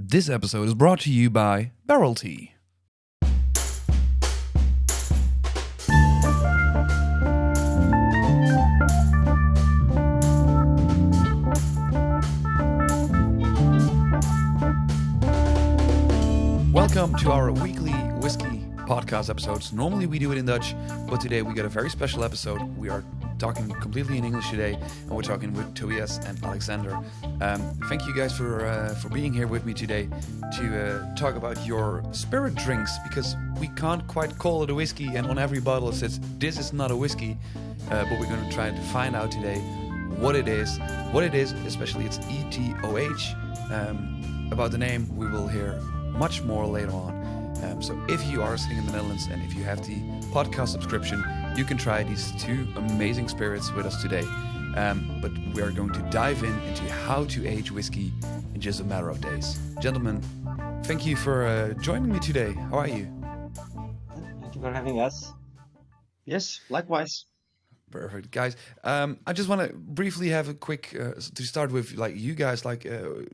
This episode is brought to you by Barrel Tea. Welcome to our weekly whiskey podcast episodes. Normally we do it in Dutch, but today we got a very special episode. We are talking completely in English today, and we're talking with Tobias and Aleksander. Thank you guys for being here with me today to talk about your spirit drinks, because we can't quite call it a whiskey, and on every bottle it says this is not a whiskey, but we're going to try to find out today what it is, especially its EtOH. About the name we will hear much more later on. So if you are sitting in the Netherlands and if you have the podcast subscription, you can try these two amazing spirits with us today. But we are going to dive into how to age whiskey in just a matter of days. Gentlemen, thank you for joining me today. How are you? Thank you for having us. Yes, likewise. Perfect, guys. I just want to briefly have a quick to start with, like you guys, like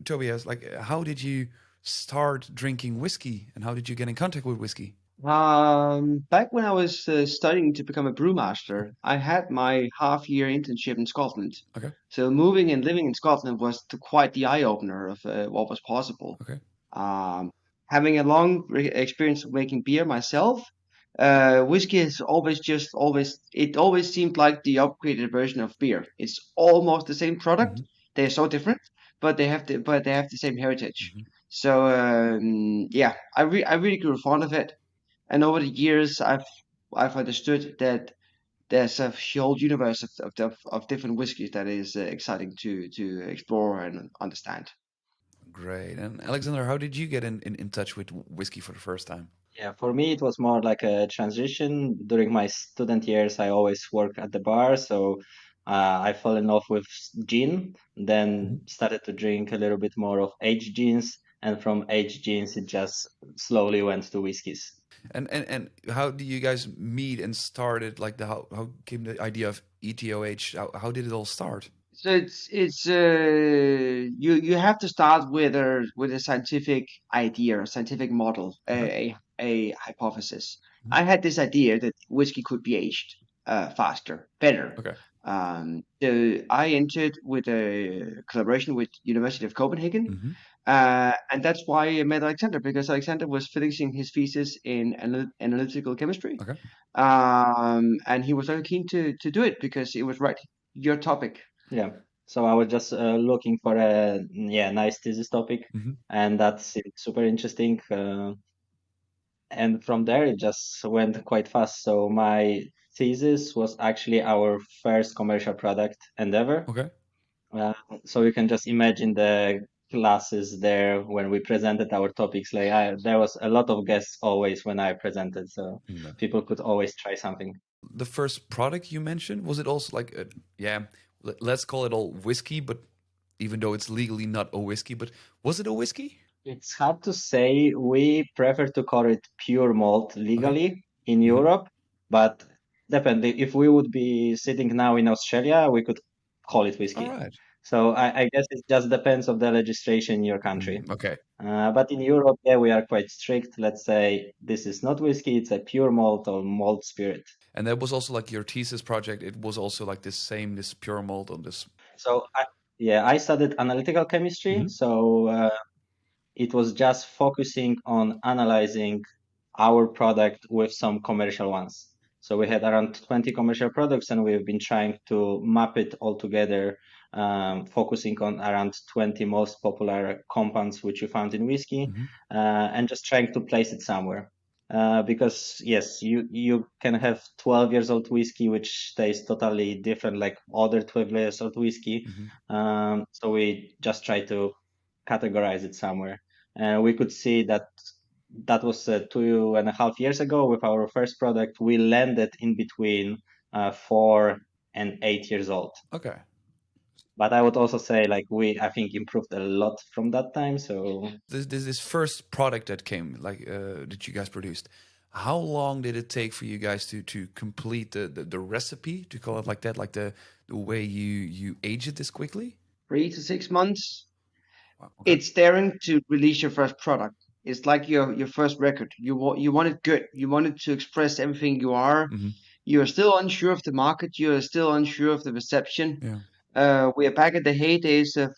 Tobias, like how did you start drinking whiskey and how did you get in contact with whiskey? Back when I was studying to become a brewmaster, I had my half-year internship in Scotland. Okay. So moving and living in Scotland was quite the eye-opener of what was possible. Okay. Having a long experience of making beer myself, whiskey is it always seemed like the upgraded version of beer. It's almost the same product. Mhm. They're so different, but they have the same heritage. Mhm. So yeah, I really grew fond of it, and over the years I've understood that there's a whole universe of different whiskeys that is exciting to explore and understand. Great. And Aleksander, how did you get in touch with whiskey for the first time? Yeah, for me, it was more like a transition. During my student years, I always worked at the bar, so I fell in love with gin, then started to drink a little bit more of aged gins, and from aged gins, it just slowly went to whiskeys. And how do you guys meet and started, like how came the idea of EtOH? How did it all start? So it's you have to start with a scientific idea, a scientific model, a hypothesis. Mhm. I had this idea that whiskey could be aged faster, better. Okay. So I entered with a collaboration with University of Copenhagen, Mm-hmm. and that's why I met Alexander, because Alexander was finishing his thesis in analytical chemistry, Okay. and he was very keen to do it because it was right your topic. Yeah. So I was just looking for a nice thesis topic, Mm-hmm. and that's super interesting. And from there, it just went quite fast. So my thesis was actually our first commercial product endeavor. Okay. Uh, so you can just imagine the classes there when we presented our topics. There was a lot of guests always when I presented, so No. people could always try something. The first product you mentioned, was it also like let's call it all whiskey, but even though it's legally not a whiskey, but was it a whiskey? It's hard to say. We prefer to call it pure malt legally in Mhm. Europe, but definitely if we would be sitting now in Australia, we could call it whiskey. All right. So I guess it just depends of the legislation in your country. Okay. But in Europe, yeah, we are quite strict. Let's say this is not whiskey, it's a pure malt or malt spirit. And that was also like your thesis project. It was also like this pure malt on this. So I studied analytical chemistry. Mhm. So it was just focusing on analyzing our product with some commercial ones. So we had around 20 commercial products, and we've been trying to map it all together, focusing on around 20 most popular compounds which you found in whiskey, Mhm. and just trying to place it somewhere. Because yes, you can have 12 years old whiskey which tastes totally different like other 12 years old whiskey. Mhm. So we just try to categorize it somewhere. And we could see that was 2.5 years ago with our first product. We landed in between 4 and 8 years old. Okay. But I would also say I think improved a lot from that time. So This first product that came, like that you guys produced, how long did it take for you guys to complete the recipe, to call it like that, like the way you age it this quickly? 3 to 6 months. Wow. Okay. It's daring to release your first product. It's like your first record. You want it good. You want it to express everything you are. Mm-hmm. You're still unsure of the market. You're still unsure of the reception. Yeah. We are back at the heydays of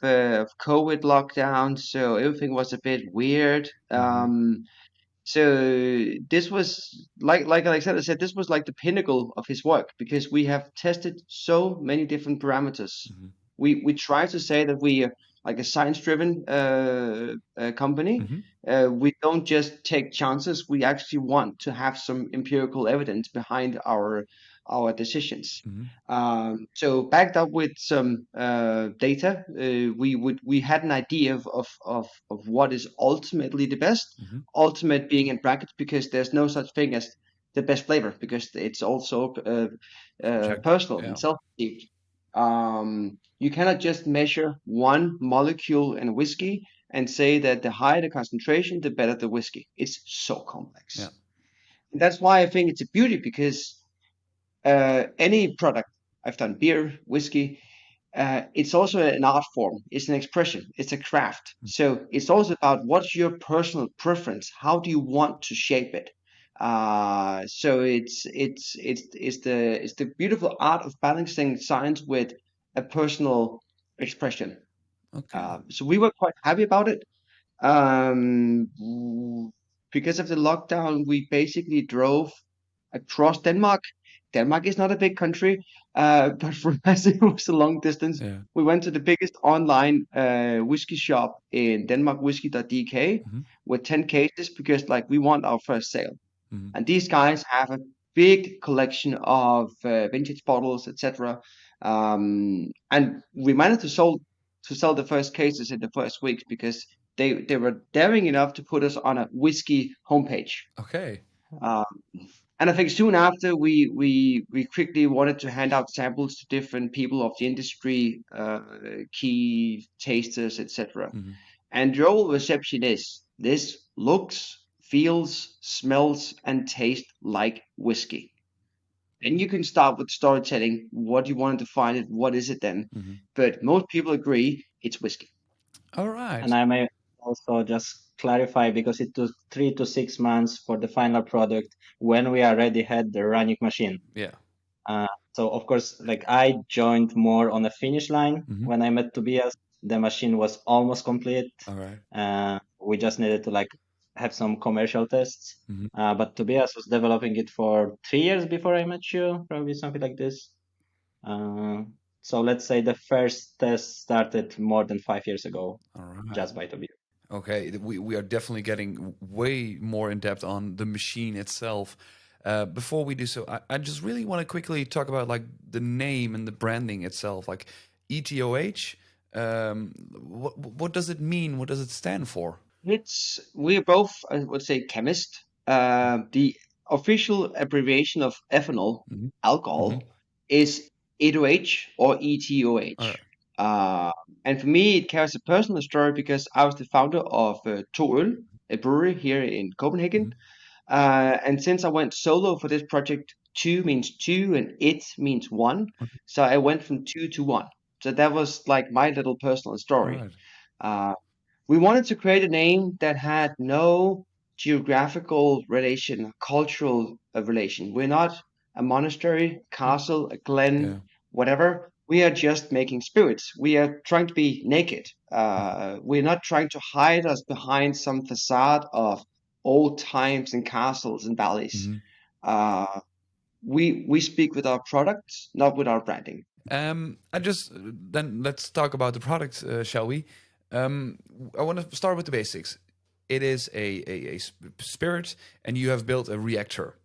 COVID lockdown, so everything was a bit weird. So this was like Alexander said, this was like the pinnacle of his work because we have tested so many different parameters. Mm-hmm. We try to say that we are like a science-driven company. Mm-hmm. We don't just take chances. We actually want to have some empirical evidence behind our decisions. Mm-hmm. So backed up with some data, we had an idea of what is ultimately the best. Mm-hmm. Ultimate being in brackets because there's no such thing as the best flavor because it's also personal Yeah. and self-perceived. You cannot just measure one molecule in whiskey and say that the higher the concentration, the better the whiskey. It's so complex. Yeah. And that's why I think it's a beauty because any product, I've done beer, whiskey, it's also an art form. It's an expression. It's a craft. So it's also about what's your personal preference. How do you want to shape it? So it's the beautiful art of balancing science with a personal expression. Okay. So we were quite happy about it. Um, because of the lockdown, we basically drove across Denmark. Denmark is not a big country, but for us it was a long distance. Yeah. We went to the biggest online whiskey shop in Denmark, whisky.dk, Mm-hmm. with 10 cases because like we want our first sale. Mm-hmm. And these guys have a big collection of vintage bottles, etc. And we managed to sell the first cases in the first weeks because they were daring enough to put us on a whiskey homepage. Okay. Um, and I think soon after we quickly wanted to hand out samples to different people of the industry, key tasters, etc. Mm-hmm. And the overall reception is this looks, feels, smells, and tastes like whiskey. And you can start with storytelling. What you want to define it, what is it then? Mm-hmm. But most people agree it's whiskey. All right. And I may also just clarify because it took 3 to 6 months for the final product when we already had the running machine. Yeah. So of course, like I joined more on the finish line Mm-hmm. when I met Tobias. The machine was almost complete. All right. We just needed to like have some commercial tests. Mm-hmm. But Tobias was developing it for 3 years before I met you, probably something like this. So let's say the first test started more than 5 years ago, All right. just by Tobias. Okay, we are definitely getting way more in depth on the machine itself. Before we do so, I just really want to quickly talk about like the name and the branding itself, like EtOH. What does it mean? What does it stand for? We're both, I would say, chemists. The official abbreviation of ethanol, Mm-hmm. alcohol, Mm-hmm. is EtOH or EtOH. All right. And for me, it carries a personal story because I was the founder of EtOH, a brewery here in Copenhagen. And since I went solo for this project, two means two and it means one. Okay. So I went from two to one. So that was like my little personal All story. right. We wanted to create a name that had no geographical relation, cultural relation. We're not a monastery, castle, a glen, Yeah. whatever. We are just making spirits. We are trying to be naked. We're not trying to hide us behind some facade of old times and castles and valleys. Mm-hmm. We speak with our products, not with our branding. Then let's talk about the product, shall we? I want to start with the basics. It is a spirit, and you have built a reactor.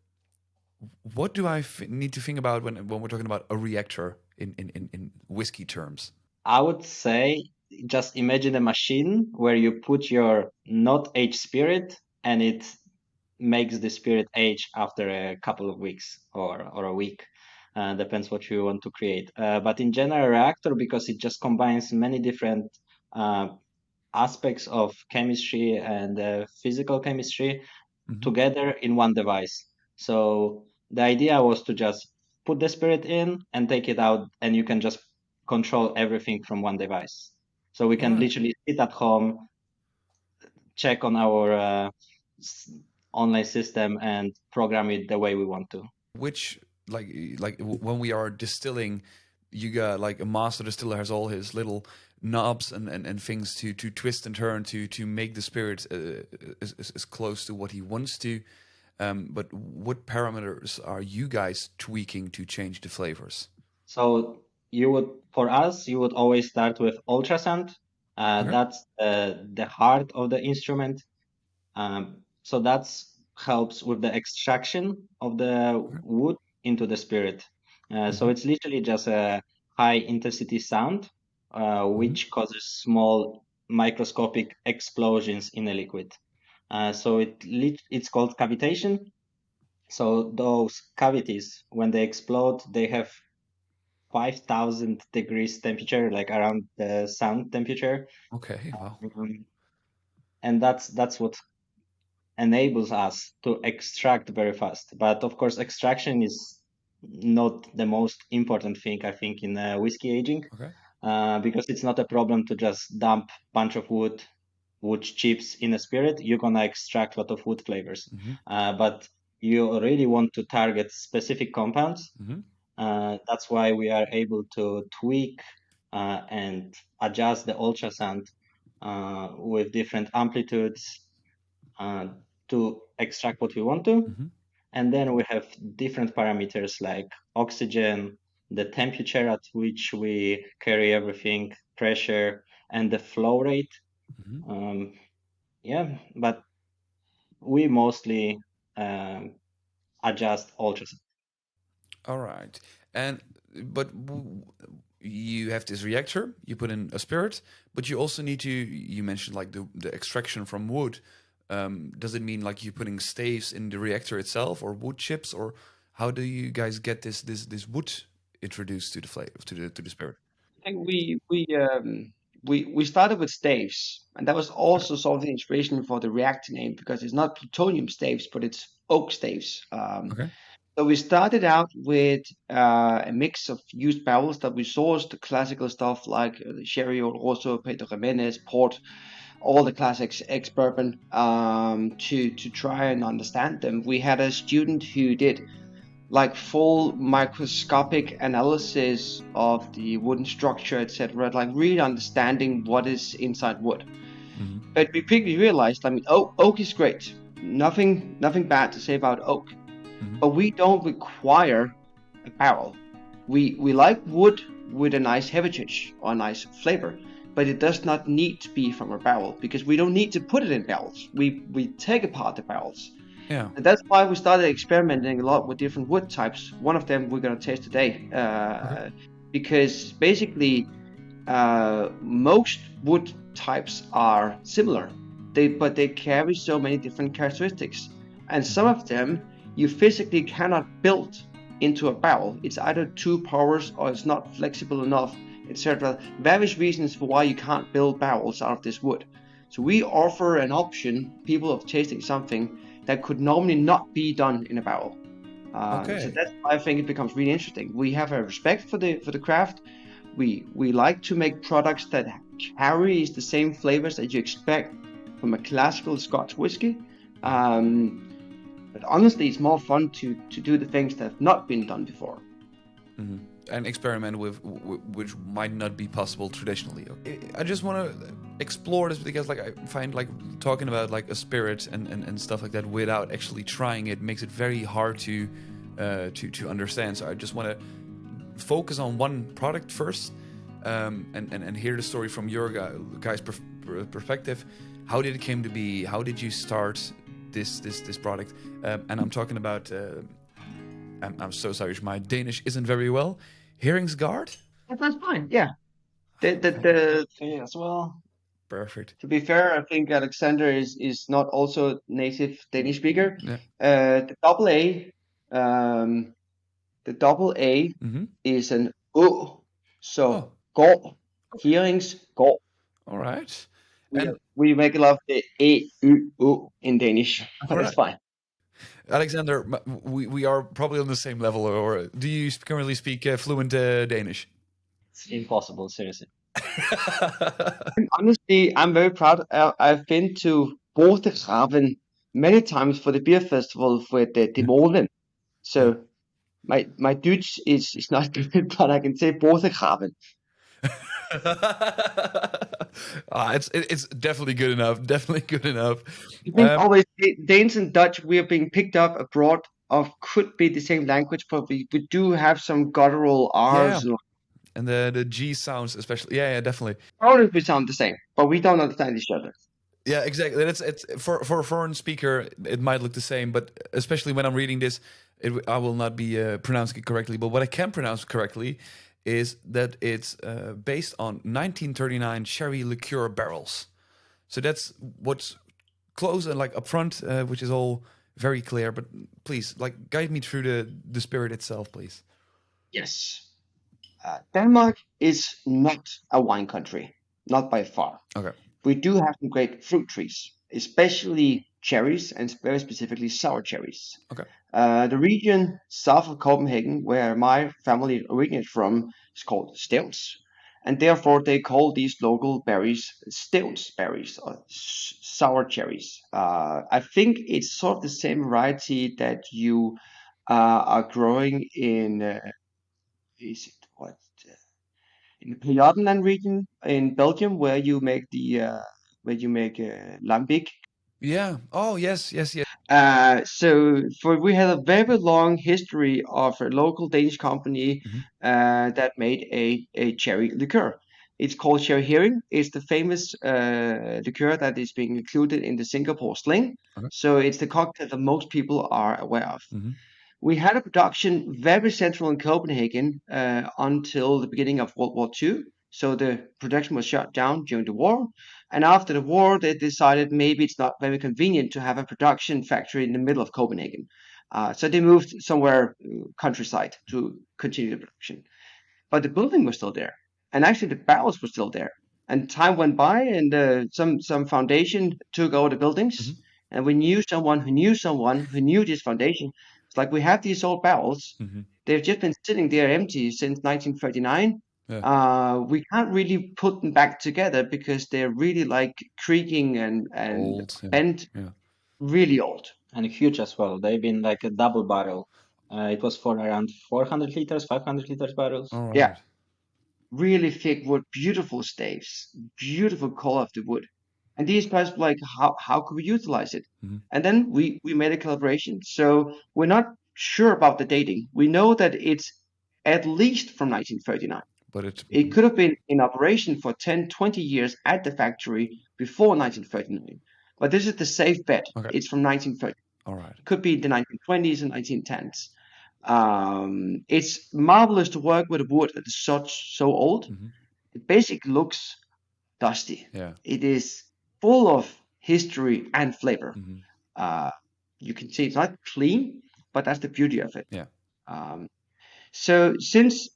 What do I need to think about when we're talking about a reactor in whiskey terms? I would say just imagine a machine where you put your not aged spirit and it makes the spirit age after a couple of weeks or a week. Depends what you want to create. But in general, reactor, because it just combines many different aspects of chemistry and physical chemistry together in one device. So the idea was to just put the spirit in and take it out, and you can just control everything from one device. So we can literally sit at home, check on our online system, and program it the way we want to. Which like when we are distilling, you got like a master distiller has all his little knobs and things to twist and turn to make the spirit as close to what he wants to. But what parameters are you guys tweaking to change the flavors? So for us, you would always start with ultrasound. That's the heart of the instrument. So that helps with the extraction of the wood into the spirit. So it's literally just a high intensity sound, which causes small microscopic explosions in a liquid. So it's called cavitation. So those cavities, when they explode, they have 5,000 degrees temperature, like around the sound temperature. Okay, wow. And that's what enables us to extract very fast. But of course, extraction is not the most important thing, I think, in whiskey aging, because it's not a problem to just dump a bunch of wood chips in a spirit. You're gonna extract a lot of wood flavors. But you really want to target specific compounds. That's why we are able to tweak and adjust the ultrasound with different amplitudes to extract what we want to. And then we have different parameters like oxygen, the temperature at which we carry everything, pressure, and the flow rate. But we mostly adjust ultrasound. All right. But you have this reactor, you put in a spirit, but you also need to, you mentioned like the extraction from wood. Does it mean like you're putting staves in the reactor itself or wood chips, or how do you guys get this wood introduced to the flavor, to the spirit? I think we started with staves, and that was also sort of the inspiration for the Reactor name, because it's not plutonium staves, but it's oak staves. So we started out with a mix of used barrels that we sourced, the classical stuff like the Sherry, Oloroso, Pedro Jimenez, Port, all the classics, ex-bourbon, to try and understand them. We had a student who did like full microscopic analysis of the wooden structure, etc., like really understanding what is inside wood. But we quickly realized, I mean, oak is great. Nothing bad to say about oak. But we don't require a barrel. We like wood with a nice heritage or a nice flavor, but it does not need to be from a barrel, because we don't need to put it in barrels. We take apart the barrels. And that's why we started experimenting a lot with different wood types. One of them we're going to taste today, because basically most wood types are similar, but they carry so many different characteristics, and some of them you physically cannot build into a barrel. It's either too porous or it's not flexible enough, etc. Various reasons for why you can't build barrels out of this wood. So we offer an option, people of tasting something that could normally not be done in a barrel. So that's why I think it becomes really interesting. We have a respect for the craft. We like to make products that carries the same flavors that you expect from a classical Scotch whiskey. But honestly, it's more fun to do the things that have not been done before. And experiment with which might not be possible traditionally. I just want to explore this because, like, I find like talking about like a spirit and stuff like that without actually trying it makes it very hard to understand. So I just want to focus on one product first, and hear the story from your guys' perspective. How did it came to be? How did you start this product? And I'm talking about. I'm so sorry, my Danish isn't very well. Heerings Gaard? That's fine. Yeah. The as well. Perfect. To be fair, I think Aleksander is not also native Danish speaker. Yeah. The double A is an O. So Gaard, Heerings Gaard. All right. We make a lot of the E-U-O in Danish. That's fine. Aleksander, we are probably on the same level, or do you currently speak fluent Danish? It's impossible, seriously. Honestly, I'm very proud. I've been to Bodegraven many times for the beer festival with the Molen. So my Dutch is not good, but I can say Bodegraven. It's definitely good enough. Definitely good enough. I think always Danes and Dutch, we are being picked up abroad of could be the same language, but we do have some guttural R's. Yeah. And the G sounds, especially. Yeah, definitely. Probably we sound the same, but we don't understand each other. Yeah, exactly. It's for a foreign speaker, it might look the same, but especially when I'm reading this, I will not be pronouncing it correctly. But what I can pronounce correctly is that it's based on 1939 sherry liqueur barrels. So that's what's close and like upfront, which is all very clear. But please, like, guide me through the spirit itself, please. Yes. Denmark is not a wine country, not by far. Okay. We do have some great fruit trees, especially cherries and very specifically sour cherries. Okay. The region south of Copenhagen, where my family originates from, is called Stevns, and therefore they call these local berries Stevns berries or sour cherries. I think it's sort of the same variety that you are growing in. Is it what? In the Pajottenland region in Belgium, where you make lambic. Yeah. Oh, yes. So we had a very long history of a local Danish company that made a cherry liqueur. It's called Sherry Heering. It's the famous liqueur that is being included in the Singapore Sling. Okay. So it's the cocktail that most people are aware of. Mm-hmm. We had a production very central in Copenhagen until the beginning of World War II. So the production was shut down during the war. And after the war, they decided maybe it's not very convenient to have a production factory in the middle of Copenhagen. So they moved somewhere countryside to continue the production. But the building was still there. And actually, the barrels were still there. And time went by, and some foundation took over the buildings. Mm-hmm. And we knew someone who knew someone who knew this foundation. It's like we have these old barrels. Mm-hmm. They've just been sitting there empty since 1939. Yeah. We can't really put them back together because they're really like creaking and Old, bent, yeah. really old. And huge as well. They've been like a double barrel. It was for around 400 liters, 500 liters barrels. All right. Yeah. Really thick wood, beautiful staves, beautiful color of the wood. And these guys were like, how could we utilize it? Mm-hmm. And then we made a collaboration. So we're not sure about the dating. We know that it's at least from 1939. But it could have been in operation for 10, 20 years at the factory before 1939. But this is the safe bet. Okay. It's from 1930. All right. It could be the 1920s and 1910s. It's marvelous to work with a wood that is so old. Mm-hmm. It basically looks dusty. Yeah. It is full of history and flavor. Mm-hmm. You can see it's not clean, but that's the beauty of it. Yeah. So since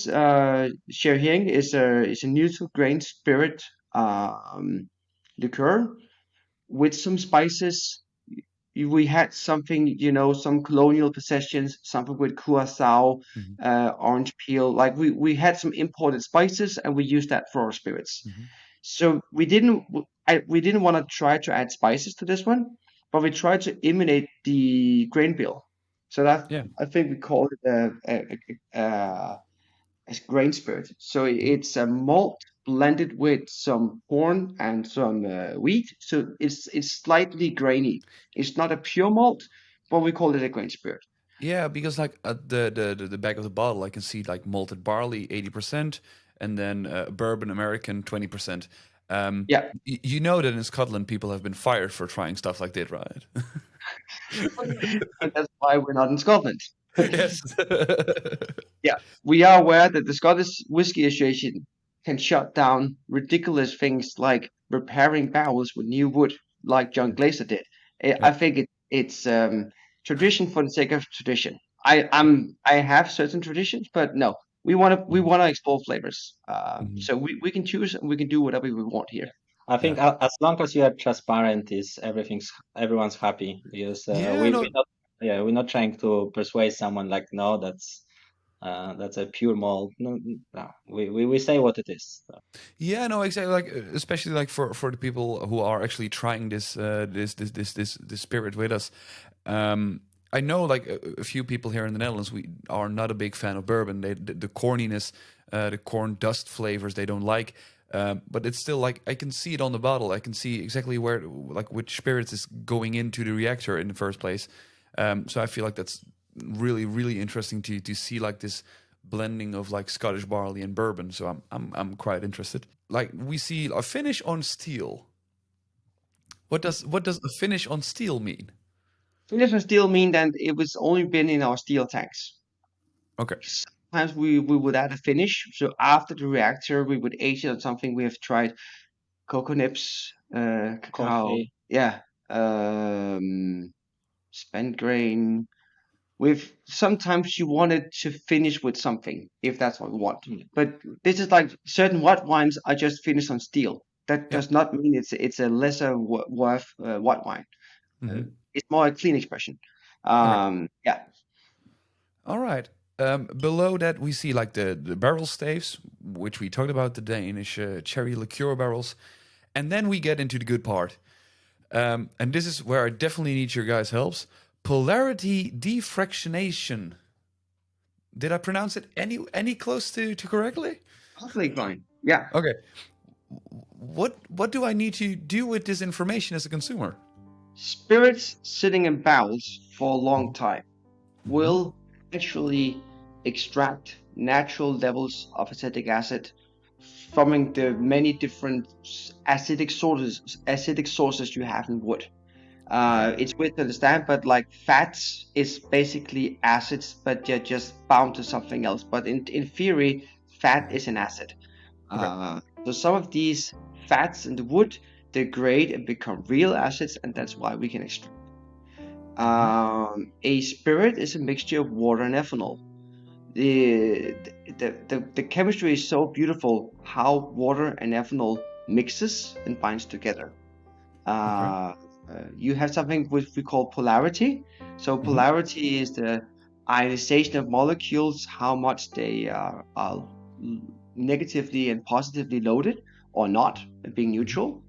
Sherry Heering is a neutral grain spirit liqueur with some spices. We had something, some colonial possessions, something with curacao, orange peel. Like we had some imported spices, and we used that for our spirits. Mm-hmm. So we didn't want to try to add spices to this one, but we tried to imitate the grain bill. So that I think we call it as grain spirit. So it's a malt blended with some corn and some wheat, so it's slightly grainy. It's not a pure malt, but we call it a grain spirit. Yeah, because like at the back of the bottle, I can see like malted barley 80%, and then bourbon American 20%. Yeah, you know that in Scotland people have been fired for trying stuff like that, right? and that's why we're not in Scotland. Yes. Yeah, we are aware that the Scottish Whisky Association can shut down ridiculous things like repairing barrels with new wood, like John Glaser did. I think it's tradition for the sake of tradition. I have certain traditions, but no, we want to explore flavors. So we can choose and we can do whatever we want here. I think as long as you are transparent, everyone's happy because we're not trying to persuade someone like no, that's That's a pure malt. No, we say what it is. So. Yeah, no, exactly. Like especially like for the people who are actually trying this spirit with us. I know like a few people here in the Netherlands. We are not a big fan of bourbon. The corniness, the corn dust flavors they don't like. But it's still like I can see it on the bottle. I can see exactly where like which spirits is going into the reactor in the first place. So I feel like that's really interesting to see like this blending of like Scottish barley and bourbon. So I'm quite interested. Like we see a finish on steel. What does a finish on steel mean? Finish on steel mean that it was only been in our steel tanks. Okay. Sometimes we would add a finish. So after the reactor, we would age it on something. We have tried cocoa nibs, cacao, Coffee. yeah, spent grain. With sometimes you wanted to finish with something if that's what we want. But this is like certain white wines are just finished on steel. That Yeah. does not mean it's a lesser worth white wine. Mm-hmm. It's more a clean expression. Okay. Yeah. All right. Below that, we see like the barrel staves, which we talked about, the Danish cherry liqueur barrels. And then we get into the good part. And this is where I definitely need your guys' helps. Polarity defractionation. Did I pronounce it any close to correctly? Completely fine. Yeah. Okay. What do I need to do with this information as a consumer? Spirits sitting in barrels for a long time will actually extract natural levels of acetic acid from the many different acidic sources you have in wood. It's weird to understand, but like fats is basically acids, but they're just bound to something else. But in theory, fat is an acid. So some of these fats in the wood degrade and become real acids, and that's why we can extract. A spirit is a mixture of water and ethanol. The chemistry is so beautiful how water and ethanol mixes and binds together. You have something which we call polarity. So polarity is the ionization of molecules, how much they are negatively and positively loaded or not, being neutral.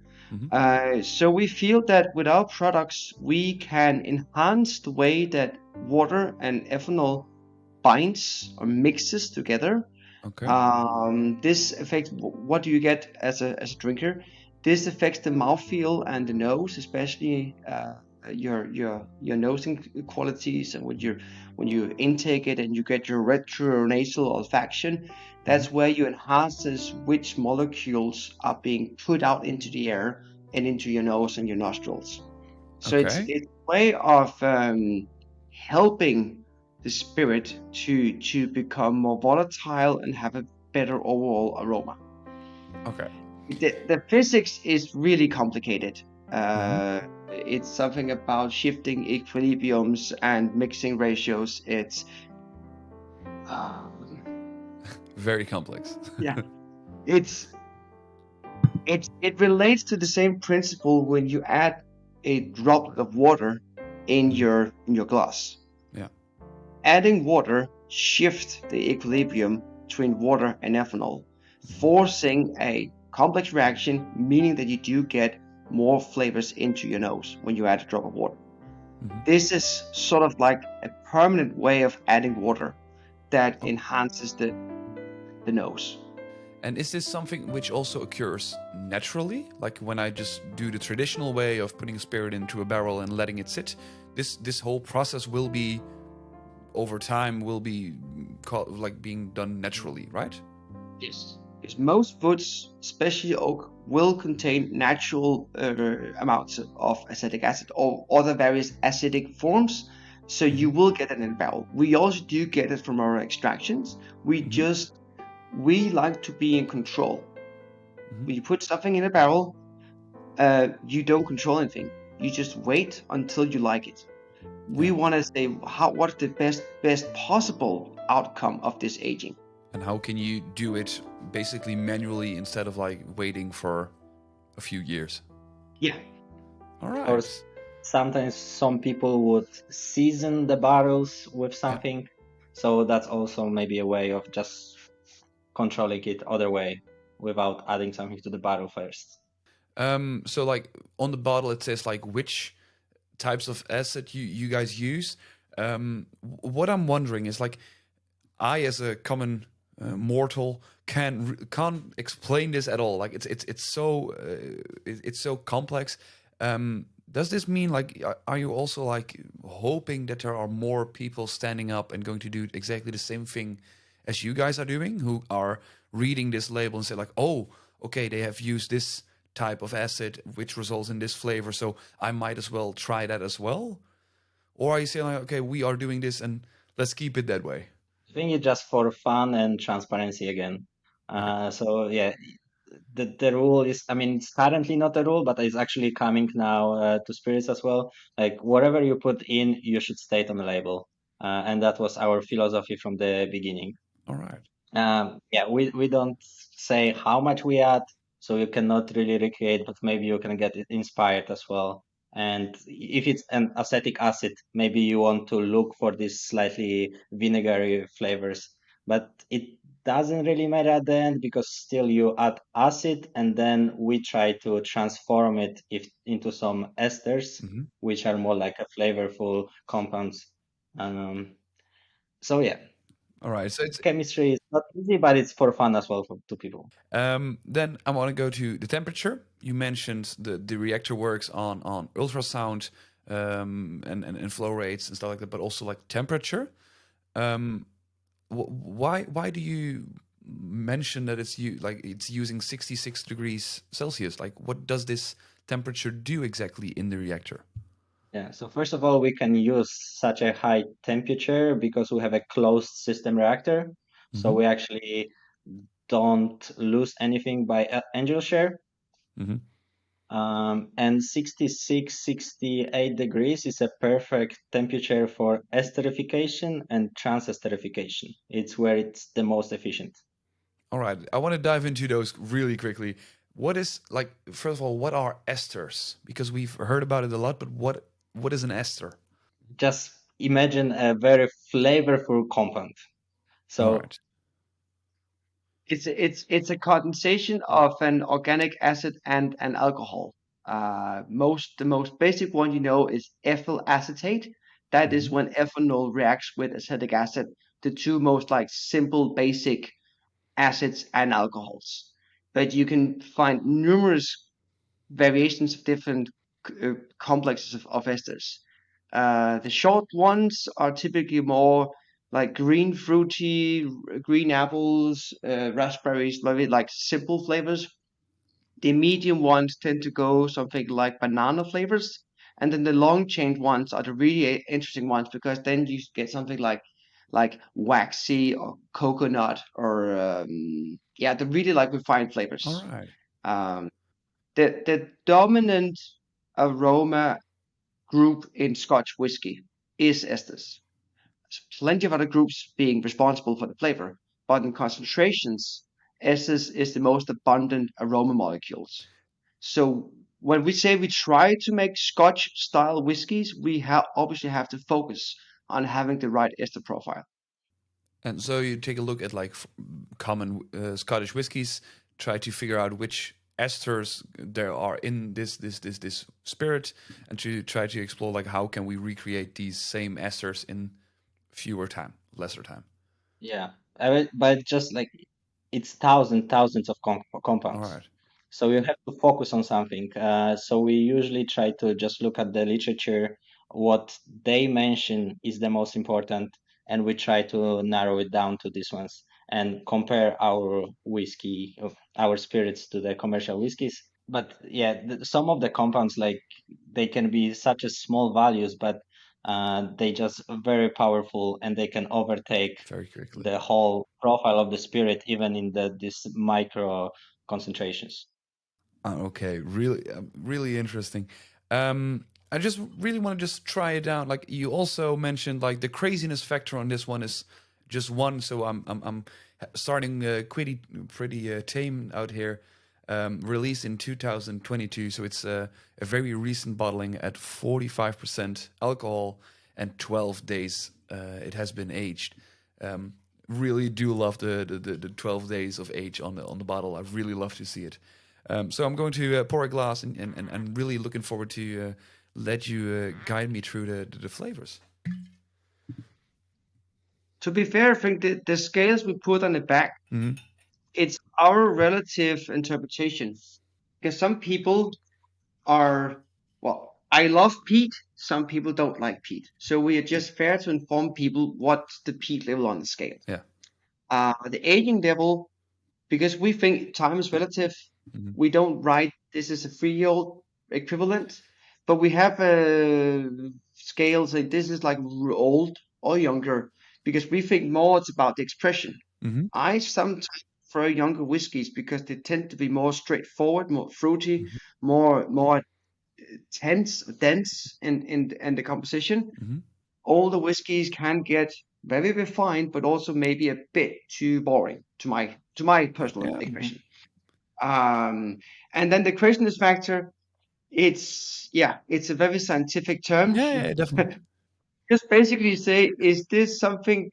So we feel that with our products, we can enhance the way that water and ethanol binds or mixes together. Okay. This affects what do you get as a drinker. This affects the mouthfeel and the nose, especially your nosing qualities, and when you intake it and you get your retronasal olfaction. That's where you enhances which molecules are being put out into the air and into your nose and your nostrils. So it's a way of helping the spirit to become more volatile and have a better overall aroma. Okay. The physics is really complicated. It's something about shifting equilibriums and mixing ratios. It's very complex. Yeah, it relates to the same principle when you add a drop of water in your glass. Yeah. Adding water shifts the equilibrium between water and ethanol, forcing a complex reaction, meaning that you do get more flavors into your nose when you add a drop of water. This is sort of like a permanent way of adding water that enhances the nose. And is this something which also occurs naturally? Like when I just do the traditional way of putting a spirit into a barrel and letting it sit, this whole process will be, over time, will be like being done naturally, right? Yes. Because most woods, especially oak, will contain natural amounts of acetic acid or other various acidic forms. So you will get it in a barrel. We also do get it from our extractions. We like to be in control. When you put something in a barrel, you don't control anything. You just wait until you like it. We want to say what's the best possible outcome of this aging. And how can you do it basically manually instead of like waiting for a few years? Yeah. All right. Or sometimes some people would season the barrels with something. So that's also maybe a way of just controlling it other way without adding something to the bottle first. So like on the bottle it says like which types of acid you guys use. What I'm wondering is like I as a common mortal can't explain this at all. Like it's so complex. Does this mean like are you also like hoping that there are more people standing up and going to do exactly the same thing as you guys are doing, who are reading this label and say like, oh, okay, they have used this type of acid which results in this flavor, so I might as well try that as well? Or are you saying like, okay, we are doing this and let's keep it that way? I think it's just for fun and transparency again. Okay. So yeah, the rule is, I mean, it's currently not a rule, but it's actually coming now to spirits as well. Like whatever you put in, you should state on the label, and that was our philosophy from the beginning. All right. Yeah, we don't say how much we add, so you cannot really recreate, but maybe you can get it inspired as well. And if it's an acetic acid, maybe you want to look for these slightly vinegary flavors, but it doesn't really matter at the end because still you add acid and then we try to transform it into some esters, Mm-hmm. which are more like a flavorful compounds. So yeah, All right. So it's chemistry is not easy, but it's for fun as well to people. then I want to go to the temperature. You mentioned the reactor works on ultrasound and flow rates and stuff like that, but also like temperature. Um, why do you mention that it's using 66 degrees Celsius? Like, what does this temperature do exactly in the reactor? Yeah, so first of all, we can use such a high temperature because we have a closed system reactor. So Mm-hmm. we actually don't lose anything by angel share. Mm-hmm. And 66, 68 degrees is a perfect temperature for esterification and transesterification. It's where it's the most efficient. All right, I want to dive into those really quickly. What is like first of all, what are esters? Because we've heard about it a lot, but what is an ester? Just imagine a very flavorful compound. All So right. It's a condensation of an organic acid and an alcohol. The most basic one you know is ethyl acetate. That is Mm-hmm. when ethanol reacts with acetic acid, the two most like simple basic acids and alcohols. But you can find numerous variations of different complexes of esters. The short ones are typically more like green fruity, green apples, raspberries, very like simple flavors. The medium ones tend to go something like banana flavors. And then the long chain ones are the really interesting ones because then you get something like waxy or coconut or yeah, the really like refined All flavors. right. Um, the dominant aroma group in Scotch whiskey is esters. There's plenty of other groups being responsible for the flavor, but in concentrations, esters is the most abundant aroma molecules. So when we say we try to make Scotch style whiskies, we obviously have to focus on having the right ester profile. And so you take a look at like common Scottish whiskies, try to figure out which esters there are in this spirit, and to try to explore like how can we recreate these same esters in fewer time, lesser time. yeah, but just like it's thousands of All compounds. right. So you have to focus on something. So we usually try to just look at the literature, what they mention is the most important, and we try to narrow it down to these ones and compare our whiskey, of our spirits to the commercial whiskeys. But yeah, some of the compounds like they can be such as small values, but they just very powerful and they can overtake Very quickly. the whole profile of the spirit even in these micro concentrations. Okay, really, really interesting. I just really want to just try it out. Like you also mentioned, like the craziness factor on this one is just one. So I'm starting pretty tame out here. Released in 2022, so it's a very recent bottling at 45% alcohol and 12 days. It has been aged. Really do love the 12 days of age on the bottle. I really love to see it. So I'm going to pour a glass and really looking forward to let you guide me through the flavors. To be fair, I think the scales we put on the back, Mm-hmm. it's our relative interpretation. Because some people are, well, I love peat. Some people don't like peat. So we are just fair to inform people what's the peat level on the scale. Yeah. The aging level, because we think time is relative, we don't write this is a 3-year-old equivalent, but we have scales like this is like old or younger, because we think more it's about the expression. Mm-hmm. I sometimes prefer younger whiskies because they tend to be more straightforward, more fruity, more dense in the composition. Mm-hmm. Older whiskies can get very refined, but also maybe a bit too boring to my personal expression. And then the craziness factor, it's a very scientific term. Yeah, definitely. Just basically say, is this something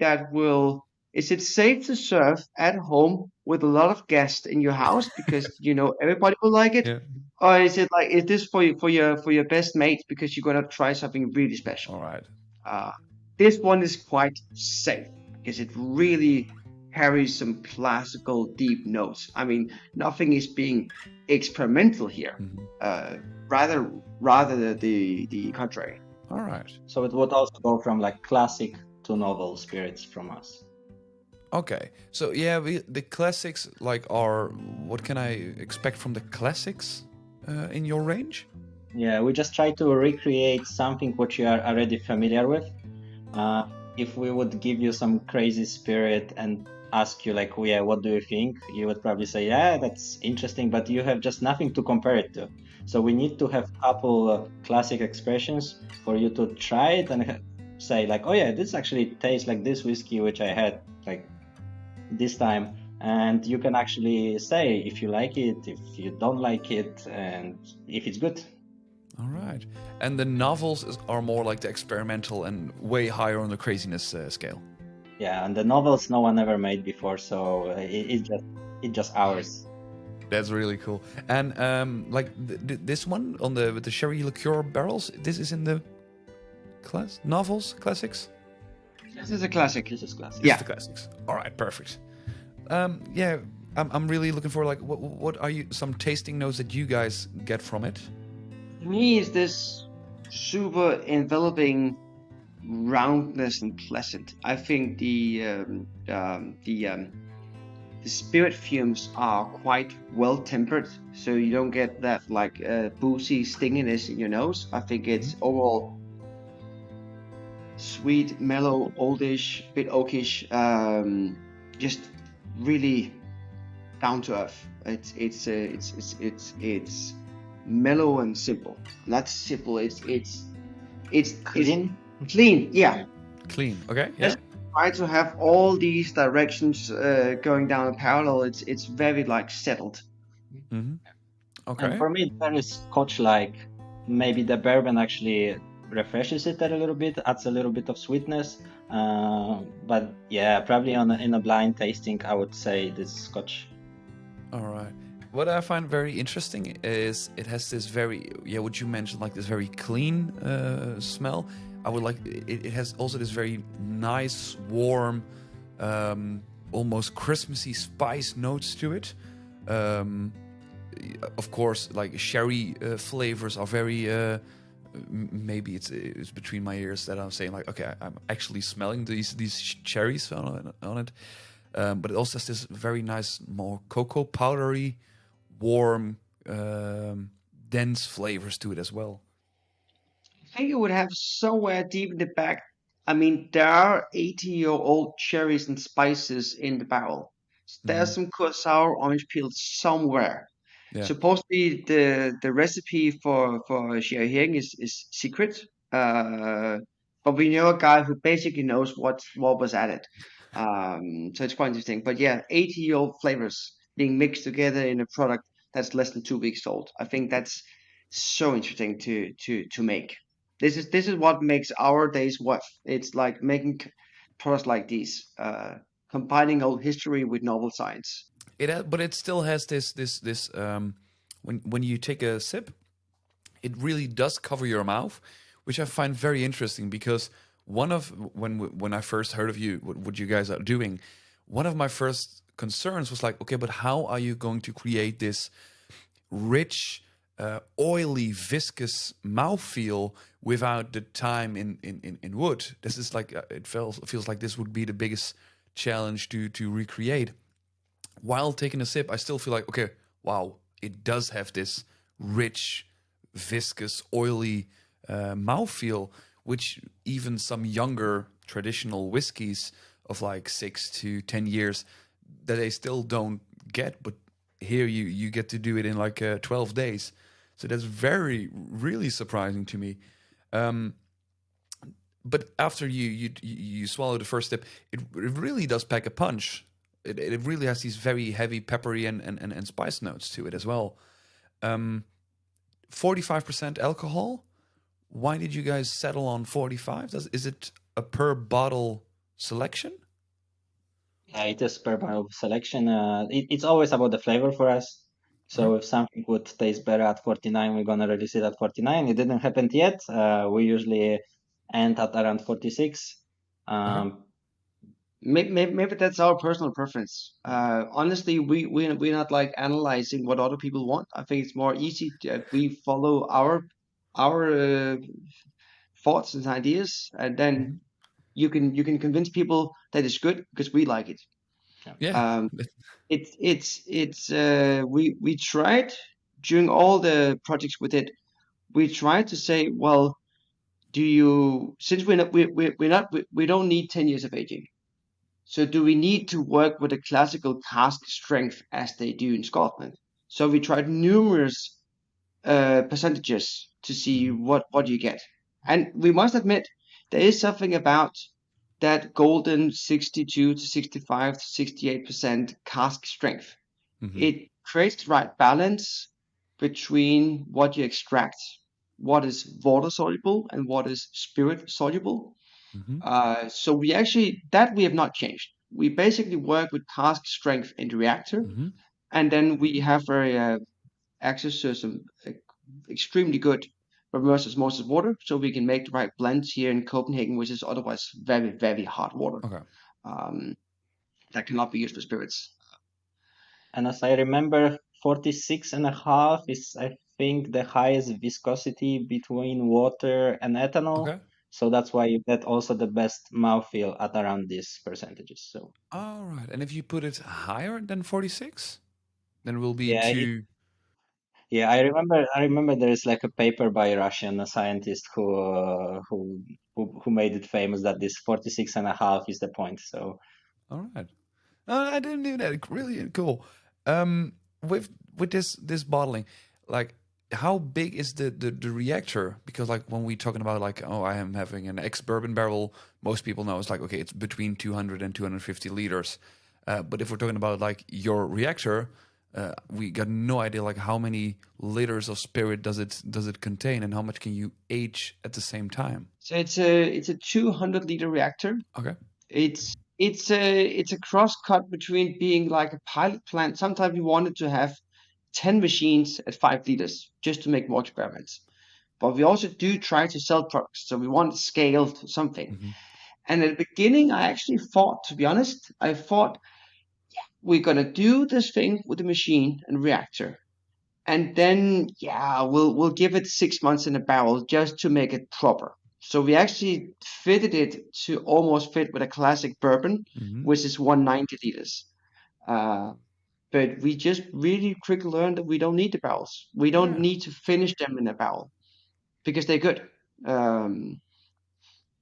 is it safe to serve at home with a lot of guests in your house because everybody will like it? Yeah. Or is it like, is this for your best mate because you're gonna try something really special? All right. This one is quite safe because it really carries some classical deep notes. I mean, nothing is being experimental here. Rather the contrary. All right. So it would also go from like classic to novel spirits from us. Okay. So yeah, the classics are. What can I expect from the classics in your range? Yeah, we just try to recreate something which you are already familiar with. If we would give you some crazy spirit and ask you like, yeah, what do you think? You would probably say, yeah, that's interesting, but you have just nothing to compare it to. So we need to have a couple classic expressions for you to try it and say like, oh yeah, this actually tastes like this whiskey which I had like this time. And you can actually say if you like it, if you don't like it, and if it's good. All right. And the novels are more like the experimental and way higher on the craziness scale. Yeah, and the novels no one ever made before, so it's just ours. That's really cool. And this one on with the sherry liqueur barrels, this is in the classics. This is a classic. This is classic. Yeah, the classics. All right, perfect. Yeah, I'm really looking for like what are some tasting notes that you guys get from it? To me, is this super enveloping roundness and pleasant. I think the spirit fumes are quite well tempered, so you don't get that like boozy stinginess in your nose. I think it's overall sweet, mellow, oldish, bit oakish, just really down to earth. It's mellow and simple. Not simple. It's Clean. Clean, yeah. Clean. Okay. Yeah. Try to have all these directions going down parallel. It's very like settled. Mm-hmm. Okay. And for me, it's very Scotch-like. Maybe the bourbon actually refreshes it a little bit, adds a little bit of sweetness. But yeah, probably in a blind tasting, I would say this is Scotch. All right. What I find very interesting is it has this very, what you mentioned, like this very clean smell. I would like, it has also this very nice, warm, almost Christmassy spice notes to it. Of course, like sherry flavors are very, maybe it's between my ears that I'm saying like, okay, I'm actually smelling these cherries on it. But it also has this very nice, more cocoa powdery, warm, dense flavors to it as well. I think it would have somewhere deep in the back. I mean, there are 80-year-old cherries and spices in the barrel. There's some sour orange peel somewhere. Yeah. Supposedly, the recipe for Heering is secret. But we know a guy who basically knows what was added. So it's quite interesting. But yeah, 80-year-old flavors being mixed together in a product that's less than 2 weeks old. I think that's so interesting to make. This is what makes our days worth. It's like making products like these, combining old history with novel science. But it still has this when you take a sip, it really does cover your mouth, which I find very interesting because when I first heard of you, what you guys are doing, one of my first concerns was like, okay, but how are you going to create this rich, oily, viscous mouthfeel without the time in wood? This is like it feels like this would be the biggest challenge to recreate. While taking a sip, I still feel like, okay, wow, it does have this rich, viscous, oily mouthfeel, which even some younger traditional whiskeys of like 6 to 10 years that they still don't get. But here you get to do it in like 12 days. So that's really surprising to me. But after you swallow the first sip, it really does pack a punch. It really has these very heavy peppery and spice notes to it as well. 45% alcohol. Why did you guys settle on 45? Is it a per bottle selection? Yeah, it is per bottle selection. It's always about the flavor for us. So if something would taste better at 49, we're gonna release it at 49. It didn't happen yet. We usually end at around 46. Maybe that's our personal preference. Honestly, we're not like analyzing what other people want. I think it's more easy. We follow our thoughts and ideas, and then you can convince people that it's good because we like it. Yeah. We tried during all the projects we did. We tried to say, well, since we don't need 10 years of aging. So do we need to work with a classical cask strength as they do in Scotland? So we tried numerous percentages to see what you get. And we must admit, there is something about that golden 62 to 65 to 68% cask strength. It creates the right balance between what you extract, what is water soluble and what is spirit soluble. So we have not changed. We basically work with cask strength in the reactor, and then we have access to some extremely good reverse osmosis water, so we can make the right blends here in Copenhagen, which is otherwise very, very hard water. That cannot be used for spirits. And as I remember, 46.5 is, I think, the highest viscosity between water and ethanol. Okay. So that's why you get also the best mouthfeel at around these percentages. So. All right. And if you put it higher than 46, then it will be Yeah, too. Yeah, I remember there is like a paper by a Russian scientist who made it famous that this 46.5 is the point. So. All right. I didn't do that. Really cool. With this bottling, like how big is the reactor? Because like when we talking about like, oh, I am having an ex bourbon barrel, most people know it's like, okay, it's between 200 and 250 liters. But if we're talking about like your reactor, we got no idea like how many liters of spirit does it contain, and how much can you age at the same time? So it's a 200-liter reactor. Okay. It's a cross cut between being like a pilot plant. Sometimes we wanted to have 10 machines at 5 liters just to make more experiments. But we also do try to sell products, so we want to scale to something. And at the beginning, I actually thought, to be honest, we're gonna do this thing with the machine and reactor, and then we'll give it 6 months in a barrel just to make it proper. So we actually fitted it to almost fit with a classic bourbon, which is 190 liters. But we just really quickly learned that we don't need the barrels. We don't need to finish them in a barrel because they're good.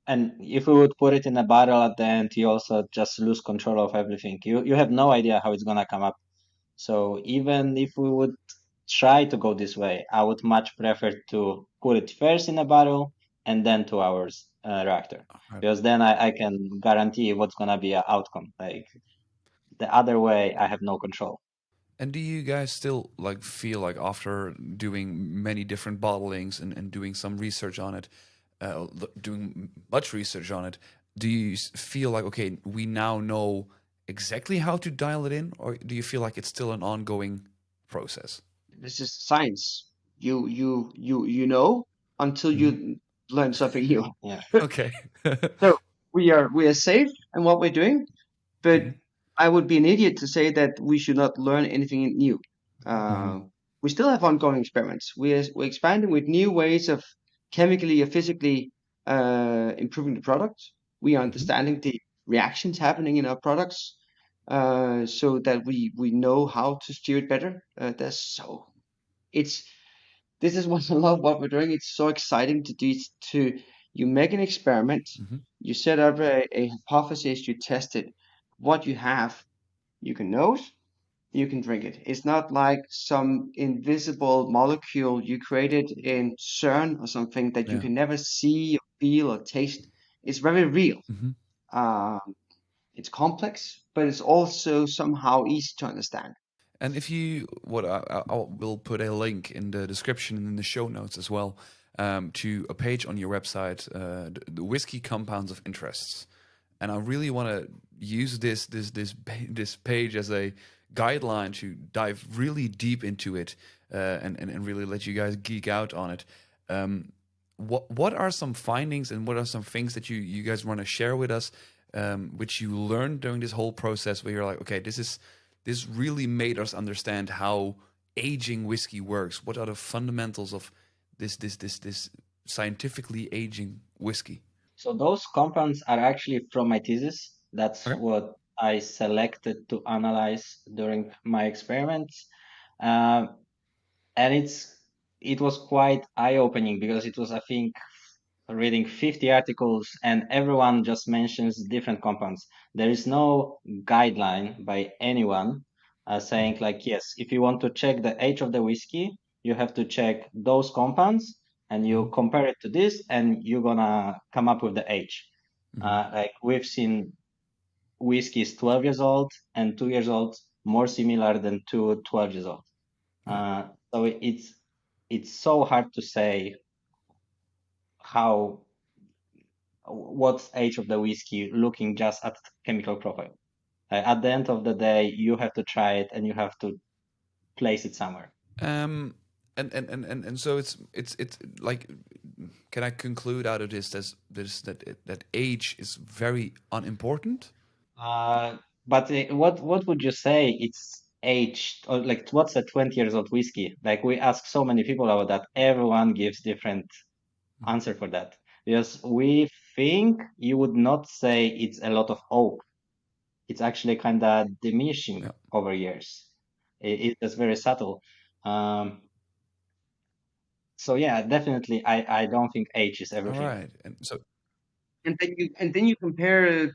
And if we would put it in a bottle at the end, you also just lose control of everything. You have no idea how it's gonna come up. So even if we would try to go this way, I would much prefer to put it first in a bottle and then to our reactor, because then I can guarantee what's gonna be an outcome. Like the other way, I have no control. And do you guys still like feel like after doing many different bottlings and doing some research on it, doing much research on it, do you feel like, okay, we now know exactly how to dial it in, or do you feel like it's still an ongoing process? This is science. You know until Mhm. you learn something new. Yeah. Okay. So we are safe in what we're doing, but Mhm. I would be an idiot to say that we should not learn anything new. Mhm. We still have ongoing experiments. We're expanding with new ways of chemically or physically improving the product. We are Mhm. understanding the reactions happening in our products, so that we know how to steer it better. It's this is what I love what we're doing. It's so exciting to do. To you make an experiment, Mhm. you set up a hypothesis, you test it. What you have, you can nose, you can drink it. It's not like some invisible molecule you created in CERN or something that you Yeah. can never see or feel or taste. It's very real. Mhm. Um, it's complex, but it's also somehow easy to understand. And if you, what I will put a link in the description and in the show notes as well, to a page on your website, the whiskey compounds of interests. And I really want to use this page as a guideline to dive really deep into it, and really let you guys geek out on it. What are some findings and what are some things that you guys want to share with us, which you learned during this whole process, where you're like, okay, this really made us understand how aging whiskey works. What are the fundamentals of this scientifically aging whiskey? So those compounds are actually from my thesis. That's Okay. what I selected to analyze during my experiments. Uh, and it was quite eye-opening because it was, I think, reading 50 articles and everyone just mentions different compounds. There is no guideline by anyone saying like, yes, if you want to check the age of the whiskey, you have to check those compounds and you Mhm. compare it to this and you're gonna come up with the age. Mhm. Like we've seen whiskeys 12 years old and 2 years old more similar than two 12 years old. Yeah. So it's so hard to say how what's age of the whiskey looking just at chemical profile. At the end of the day, you have to try it and you have to place it somewhere. Um, and so it's like, can I conclude out of this that age is very unimportant? But what would you say it's aged or like what's a 20 years old whiskey? Like we ask so many people about that. Everyone gives different answer for that because we think you would not say it's a lot of oak. It's actually kind of diminishing Yeah. over years. It's very subtle. Um, so yeah, definitely, I don't think age is All everything. right. And so. And then you compare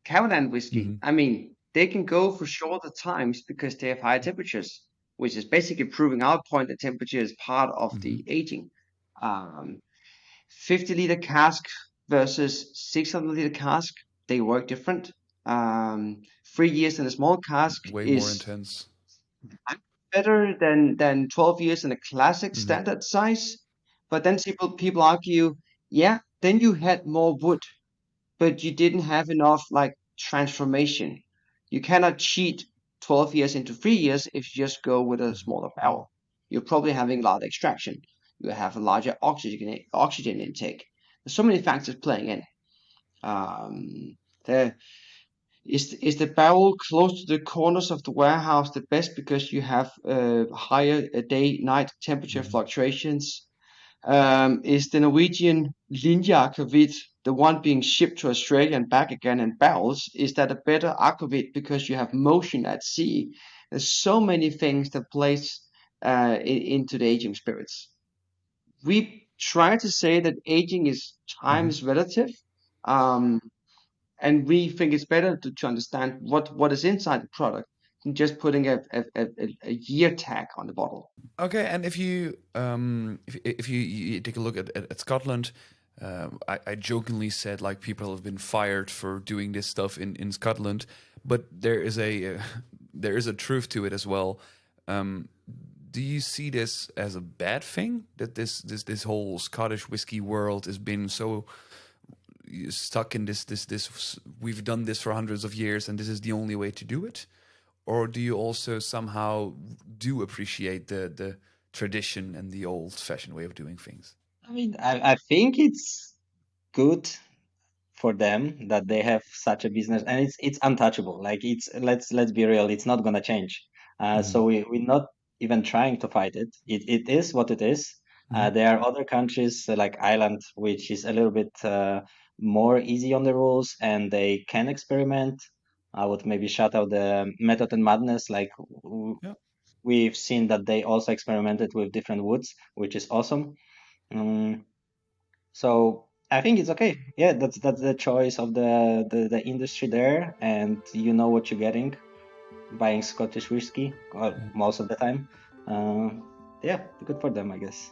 Cavadan whiskey. Mhm. I mean, they can go for shorter times because they have higher temperatures, which is basically proving our point that temperature is part of Mhm. the aging. Um, 50-liter cask versus 600-liter cask, they work different. 3 years in a small cask Way more is intense. better than 12 years in a classic Mhm. standard size. But then people argue, yeah, then you had more wood, but you didn't have enough like transformation. You cannot cheat 12 years into 3 years if you just go with a Mhm. smaller barrel. You're probably having large extraction. You have a larger oxygen intake. There's so many factors playing in. The is the barrel close to the corners of the warehouse the best because you have higher day-night temperature Mhm. fluctuations? Is the Norwegian Linje the one being shipped to Australia and back again in barrels? Is that a better aquavit because you have motion at sea? There's so many things that plays into the aging spirits. We try to say that aging is time Mhm. is relative, um, and we think it's better to understand what is inside the product than just putting a year tag on the bottle. Okay, and if you take a look at Scotland, I jokingly said like people have been fired for doing this stuff in Scotland, but there is a there is a truth to it as well. Um, do you see this as a bad thing that this whole Scottish whiskey world has been so you stuck in this? We've done this for hundreds of years, and this is the only way to do it, or do you also somehow do appreciate the tradition and the old-fashioned way of doing things? I mean, I think it's good for them that they have such a business, and it's untouchable. Like it's let's be real, it's not gonna change. So we're not even trying to fight it. It is what it is. There are other countries like Ireland, which is a little bit more easy on the rules, and they can experiment. I would maybe shout out the Method and Madness. Like we've seen that they also experimented with different woods, which is awesome. So I think it's okay. Yeah, that's the choice of the industry there, and you know what you're getting buying Scottish whiskey most of the time. Yeah, good for them, I guess.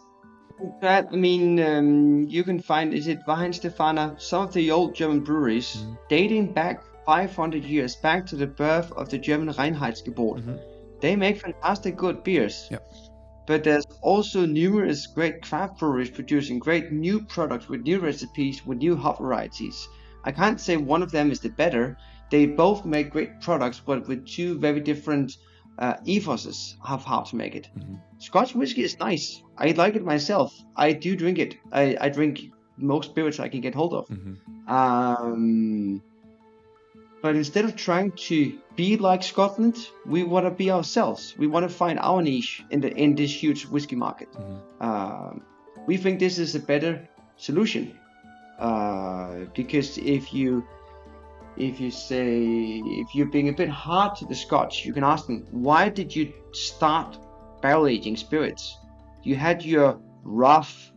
But I mean, you can find, is it Weihenstephaner, some of the old German breweries dating back 500 years, back to the birth of the German Reinheitsgebot. They make fantastic good beers. Yep. But there's also numerous great craft breweries producing great new products with new recipes, with new hop varieties. I can't say one of them is the better. They both make great products, but with two very different ethoses of how to make it. Scotch whiskey is nice. I like it myself. I do drink it. I drink most spirits I can get hold of. But instead of trying to be like Scotland, we want to be ourselves. We want to find our niche in this huge whiskey market. We think this is a better solution because if you're being a bit hard to the Scots, you can ask them, why did you start barrel aging spirits? You had your rough,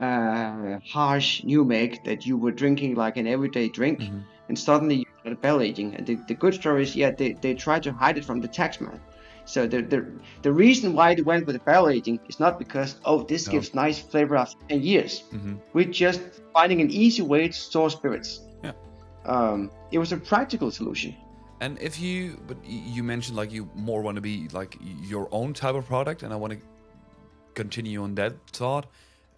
harsh new make that you were drinking like an everyday drink, and suddenly you started barrel aging. And the good story is, they tried to hide it from the taxman. So the reason why they went with the barrel aging is not because, this gives nice flavor after 10 years. We're just finding an easy way to store spirits. It was a practical solution. And but you mentioned like you more want to be like your own type of product, and I want to continue on that thought.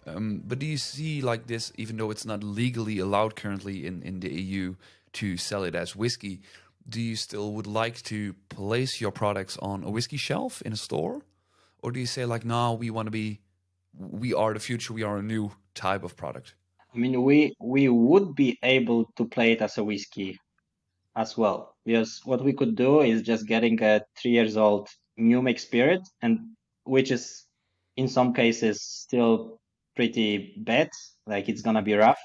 But do you see like this, even though it's not legally allowed currently in the EU to sell it as whiskey, do you still would like to place your products on a whiskey shelf in a store? Or do you say like, no, we are the future, we are a new type of product? I mean, we would be able to play it as a whiskey as well, because what we could do is just getting a 3 years old new make spirit, and which is in some cases still pretty bad, like it's gonna be rough,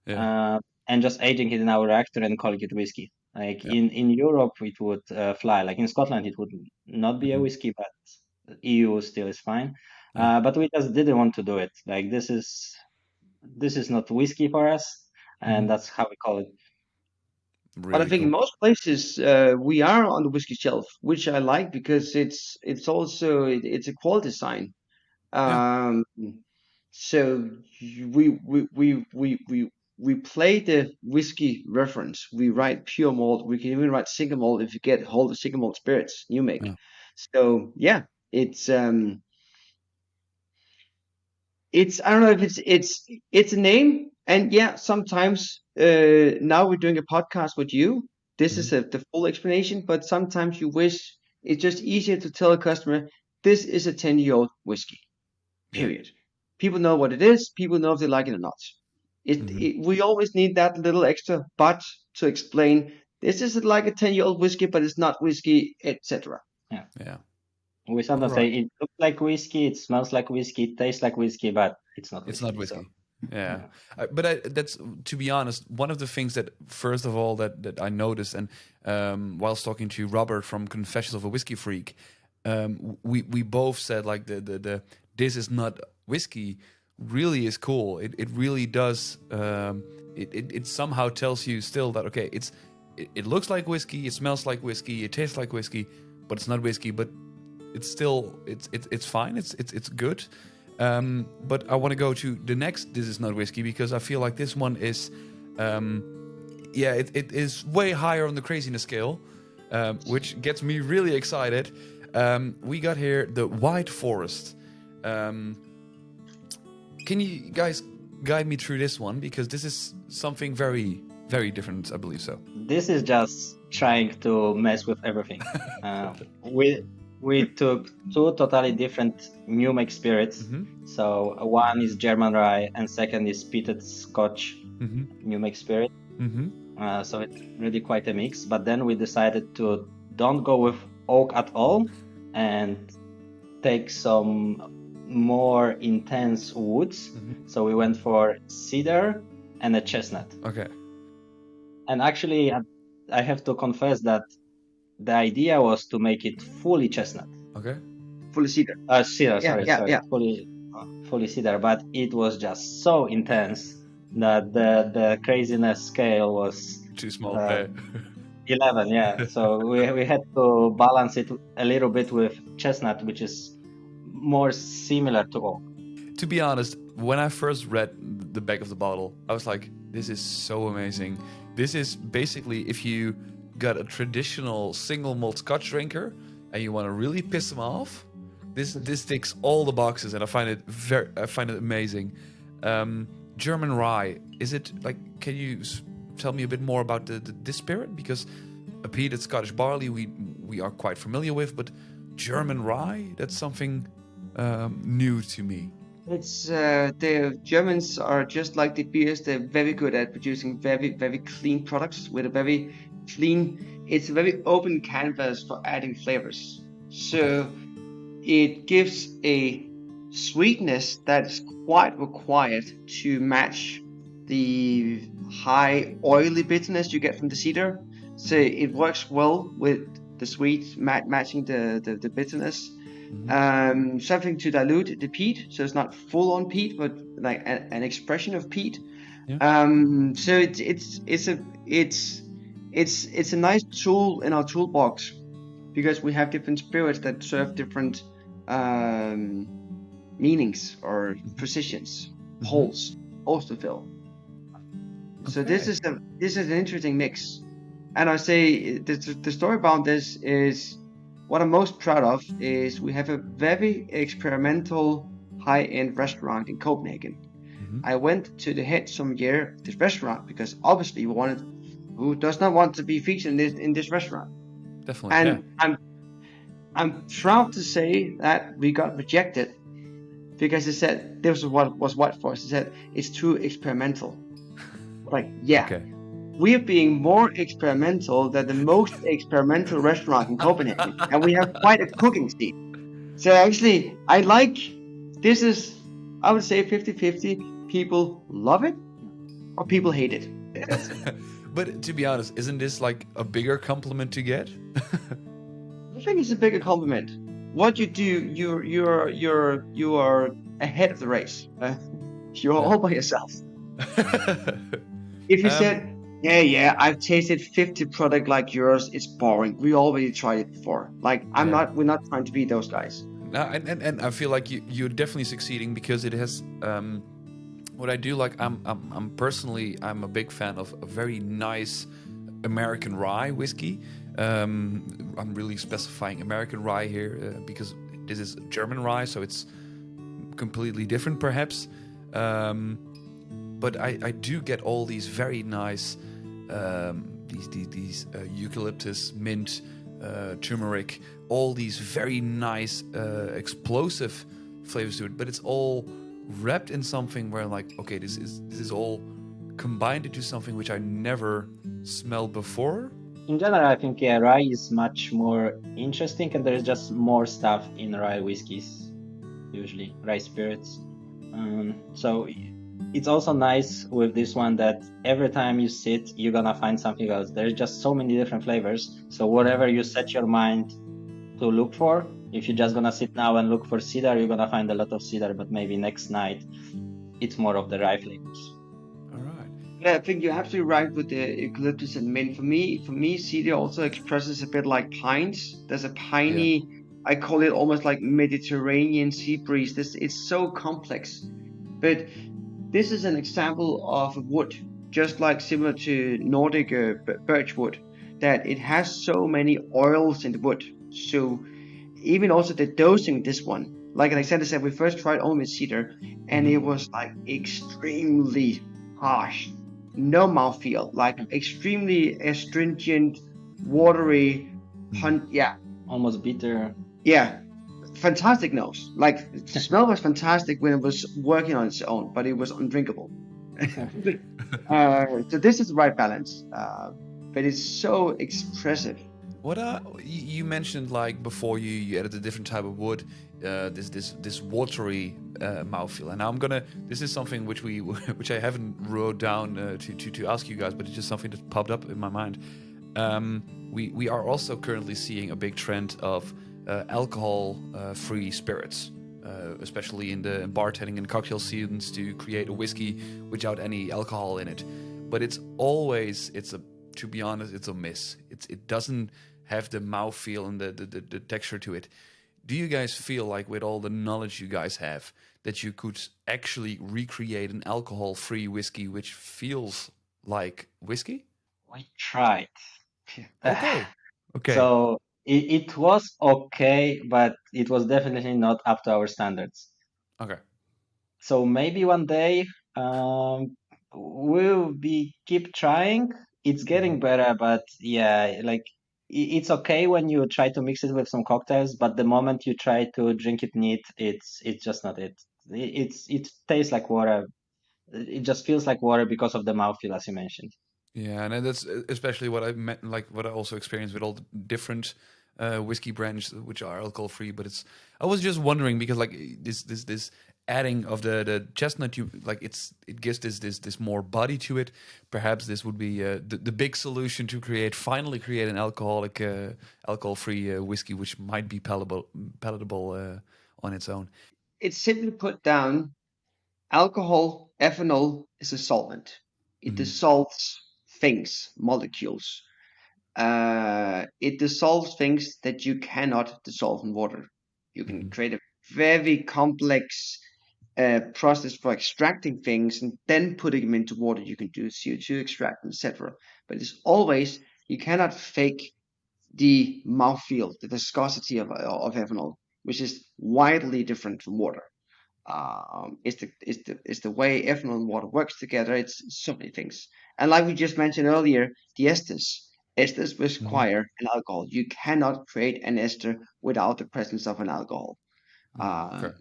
and just aging it in our reactor and calling it whiskey. Like in Europe it would fly. Like in Scotland it would not be a whiskey, but EU still is fine. But we just didn't want to do it. Like this is not whiskey for us, and that's how we call it. Really, but I think in most places we are on the whiskey shelf, which I like because it's also it's a quality sign. So we play the whiskey reference. We write pure malt. We can even write single malt if you get hold of single malt spirits new make. So it's I don't know if it's a name, and sometimes now we're doing a podcast with you. This is the full explanation, but sometimes you wish it's just easier to tell a customer this is a 10-year-old whiskey. Period. People know what it is. People know if they like it or not. We always need that little extra but to explain this is like a 10-year-old whiskey, but it's not whiskey, etc. Yeah. We sometimes say it looks like whiskey, it smells like whiskey, it tastes like whiskey, but it's not whiskey. It's not whiskey. So. But that's, to be honest, one of the things that, first of all, that I noticed, and whilst talking to Robert from Confessions of a Whiskey Freak, we both said like the this is not whiskey really is cool. It really does. It somehow tells you still that it looks like whiskey, it smells like whiskey, it tastes like whiskey, but it's not whiskey. But it's still it's fine. It's good. But I want to go to the next. This is not whiskey because I feel like this one is, it is way higher on the craziness scale, which gets me really excited. We got here the White Forest. Can you guys guide me through this one, because this is something very, very different, I believe so. This is just trying to mess with everything. We took two totally different new make spirits. So one is German rye and second is peated Scotch new make spirit. So it's really quite a mix. But then we decided to don't go with oak at all and take some more intense woods. So we went for cedar and a chestnut. Okay. And actually, I have to confess that the idea was to make it fully chestnut. Okay. Fully cedar. Cedar, sorry. Yeah. Fully cedar, but it was just so intense that the craziness scale was Too small. 11, yeah. So we had to balance it a little bit with chestnut, which is more similar to oak. To be honest, when I first read the back of the bottle, I was like, this is so amazing. This is basically if you got a traditional single malt Scotch drinker and you want to really piss them off, this ticks all the boxes, and I find it amazing. German rye, is it like? Can you tell me a bit more about this spirit? Because a peated Scottish barley we are quite familiar with, but German rye, that's something new to me. It's the Germans are just like the beers. They're very good at producing very, very clean products with a very clean. It's a very open canvas for adding flavors. So it gives a sweetness that's quite required to match the high oily bitterness you get from the cedar. So it works well with the sweet matching the bitterness. Something to dilute the peat, so it's not full on peat, but like an expression of peat. So it's a nice tool in our toolbox, because we have different spirits that serve different meanings or positions, holes to fill. So this is an interesting mix, and I say the story about this is. What I'm most proud of is we have a very experimental high-end restaurant in Copenhagen. I went to the head some year of this restaurant because obviously who does not want to be featured in this restaurant? Definitely. And I'm proud to say that we got rejected because they said this was what for us. They said it's too experimental. Like, yeah. Okay. We are being more experimental than the most experimental restaurant in Copenhagen, and we have quite a cooking scene. So actually, I would say 50-50. People love it or people hate it. But to be honest, isn't this like a bigger compliment to get? I think it's a bigger compliment. What you do, you are ahead of the race. You're all by yourself. If you said, yeah, I've tasted 50 product like yours, it's boring. We already tried it before. Like, we're not trying to be those guys. No, and I feel like you're definitely succeeding because it has, what I do, like, I'm a big fan of a very nice American rye whiskey. I'm really specifying American rye here because this is German rye, so it's completely different perhaps. But I do get all these very nice these eucalyptus, mint, turmeric, all these very nice explosive flavors to it. But it's all wrapped in something where, like, okay, this is all combined into something which I never smelled before. In general, I think rye is much more interesting, and there's just more stuff in rye whiskeys, usually rye spirits. So it's also nice with this one that every time you sit, you're gonna find something else. There's just so many different flavors. So whatever you set your mind to look for, if you're just gonna sit now and look for cedar, you're gonna find a lot of cedar, but maybe next night it's more of the rye flavors. All right. Yeah, I think you're absolutely right with the eucalyptus and mint. For me, cedar also expresses a bit like pines. There's a piney, I call it almost like Mediterranean sea breeze. It's so complex, but this is an example of a wood, just like similar to Nordic birch wood, that it has so many oils in the wood. So even also the dosing, this one, like Alexander said, we first tried only with cedar, and it was like extremely harsh, no mouthfeel, like extremely astringent, watery, yeah, Almost bitter. yeah, fantastic nose. Like the smell was fantastic when it was working on its own, but it was undrinkable. So this is the right balance, but it's so expressive. What you mentioned like before you added a different type of wood, this watery mouthfeel, and now I'm gonna. This is something which which I haven't wrote down to ask you guys, but it's just something that popped up in my mind. We are also currently seeing a big trend of alcohol-free spirits, especially in the bartending and cocktail scenes, to create a whiskey without any alcohol in it. But to be honest, it's a miss. It doesn't have the mouthfeel and the texture to it. Do you guys feel like, with all the knowledge you guys have, that you could actually recreate an alcohol-free whiskey which feels like whiskey? We tried. Okay. Okay. So it was okay, but it was definitely not up to our standards. Okay. So maybe one day we'll keep trying. It's getting better, but yeah, like it's okay when you try to mix it with some cocktails, but the moment you try to drink it neat, it's just not it. It tastes like water. It just feels like water because of the mouthfeel, as you mentioned. Yeah, and that's especially what I meant, like what I also experienced with all the different whiskey brands which are alcohol free. But I was just wondering because like this adding of the chestnut, it gives this more body to it. Perhaps this would be the big solution to finally create an alcohol free whiskey which might be palatable on its own. It's simply put down, alcohol, ethanol, is a solvent. It dissolves things, molecules. It dissolves things that you cannot dissolve in water. You can create a very complex process for extracting things and then putting them into water. You can do CO2 extraction, etc. But it's always, you cannot fake the mouthfeel, the viscosity of ethanol, which is widely different from water. It's the way ethanol and water works together. It's so many things. And like we just mentioned earlier, the esters require an alcohol. You cannot create an ester without the presence of an alcohol. Okay.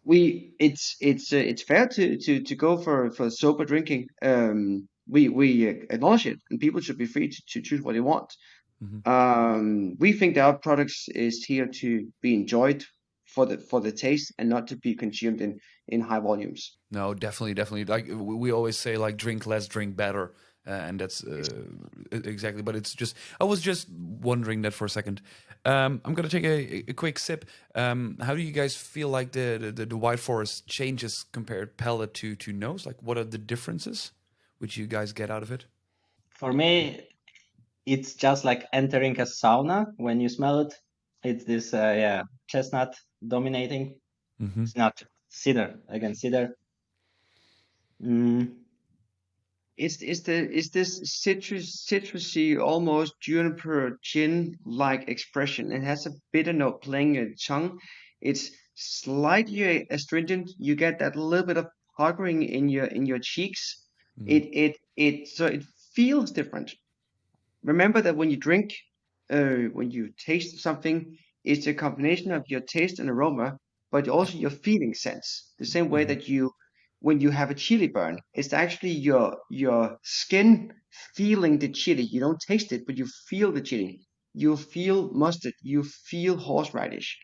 It's fair to go for sober drinking. We acknowledge it, and people should be free to choose what they want. We think that our products is here to be enjoyed for the taste and not to be consumed in high volumes. No, definitely. Like we always say, like drink less, drink better, and that's exactly. But it's just, I was just wondering that for a second. I'm gonna take a quick sip. How do you guys feel like the White Forest changes compared palate to nose? Like, what are the differences which you guys get out of it? For me, it's just like entering a sauna when you smell it. It's this chestnut dominating. It's not cedar, again, cedar. Is this citrusy, almost juniper gin like expression? It has a bitter note playing your tongue. It's slightly astringent. You get that little bit of puckering in your cheeks. So it feels different. Remember that when you drink, when you taste something, it's a combination of your taste and aroma, but also your feeling sense. The same way that when you have a chili burn, it's actually your skin feeling the chili. You don't taste it, but you feel the chili. You feel mustard. You feel horseradish.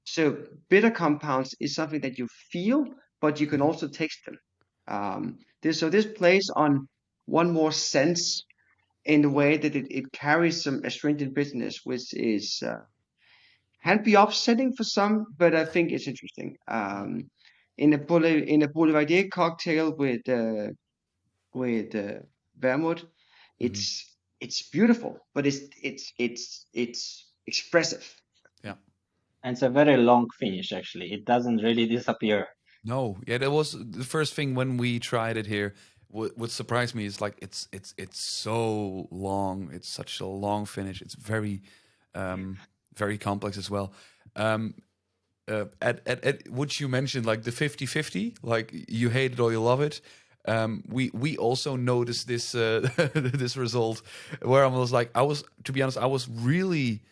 So bitter compounds is something that you feel, but you can also taste them. This plays on one more sense in the way that it carries some astringent bitterness, which is can be upsetting for some, but I think it's interesting. In a Boulevardier cocktail with vermouth, it's beautiful, but it's expressive. Yeah. And it's a very long finish, actually. It doesn't really disappear. No, yeah, that was the first thing when we tried it here. What surprised me is like it's so long. It's such a long finish. It's very very complex as well. at which you mentioned, like the 50-50, like you hate it or you love it. We also noticed this this result where I was like, to be honest, I was really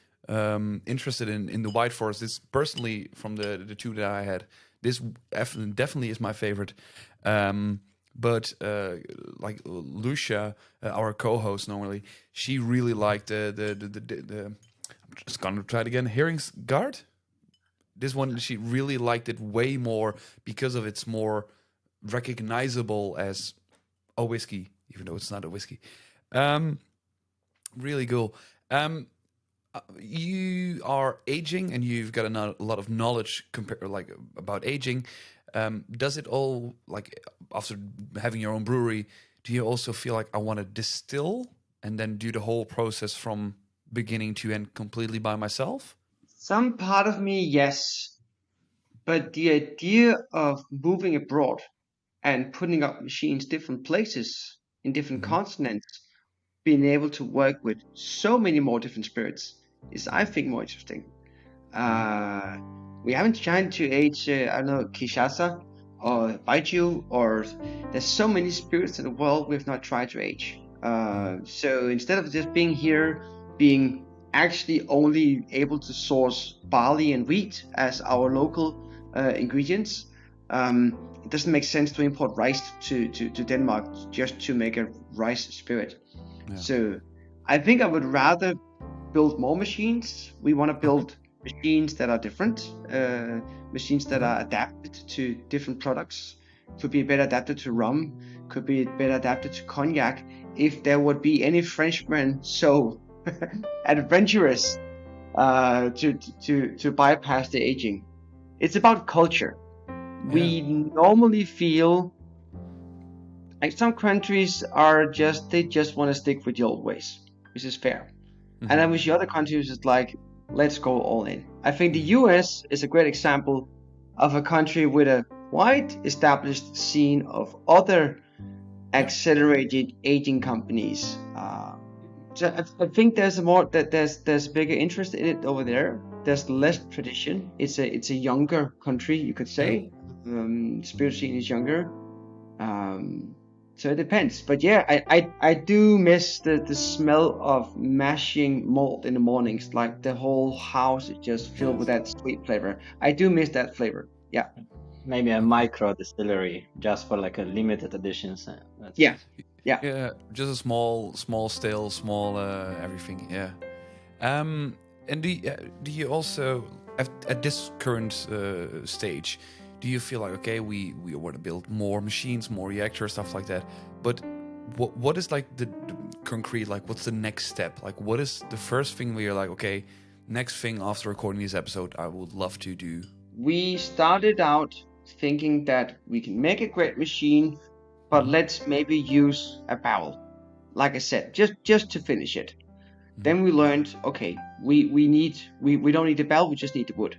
interested in the White Forest. This personally, from the two that I had, this definitely is my favorite. But like Lucia, our co-host normally, she really liked the I'm just gonna try it again. Heerings Gaard. This one, she really liked it way more because of its more recognizable as a whiskey, even though it's not a whiskey. Really cool. You are aging, and you've got a lot of knowledge about aging. Does it all, like, after having your own brewery, do you also feel like I want to distill and then do the whole process from beginning to end completely by myself? Some part of me, yes, but the idea of moving abroad and putting up machines different places in different continents, being able to work with so many more different spirits is, I think, more interesting. We haven't tried to age, I don't know, Kinshasa or Baijiu, or there's so many spirits in the world we've not tried to age. So instead of just being here, being actually only able to source barley and wheat as our local ingredients, it doesn't make sense to import rice to Denmark just to make a rice spirit. Yeah. So I think I would rather build more machines. We want to build machines that are different, machines that are adapted to different products. Could be better adapted to rum, could be better adapted to cognac. If there would be any Frenchman so adventurous to bypass the aging. It's about culture. We normally feel like some countries they just want to stick with the old ways, which is fair. And then with the other countries, it's like, let's go all in. I think the US is a great example of a country with a quite established scene of other accelerated aging companies. So I think there's there's bigger interest in it over there. There's less tradition. It's a younger country, you could say. Spirit scene is younger. So it depends. But yeah, I do miss the smell of mashing malt in the mornings. Like the whole house is just filled with that sweet flavor. I do miss that flavor. Yeah. Maybe a micro distillery just for like a limited editions. Yeah. Just a small still, small everything. Yeah. And do you also at this current stage, do you feel like, okay, we want to build more machines, more reactors, stuff like that, but what is like the concrete, like what's the next step? Like what is the first thing where you're like, okay, next thing after recording this episode I would love to do? We started out thinking that we can make a great machine, but let's maybe use a barrel, like I said, just to finish it. Then we learned, okay, we don't need the barrel, we just need the wood.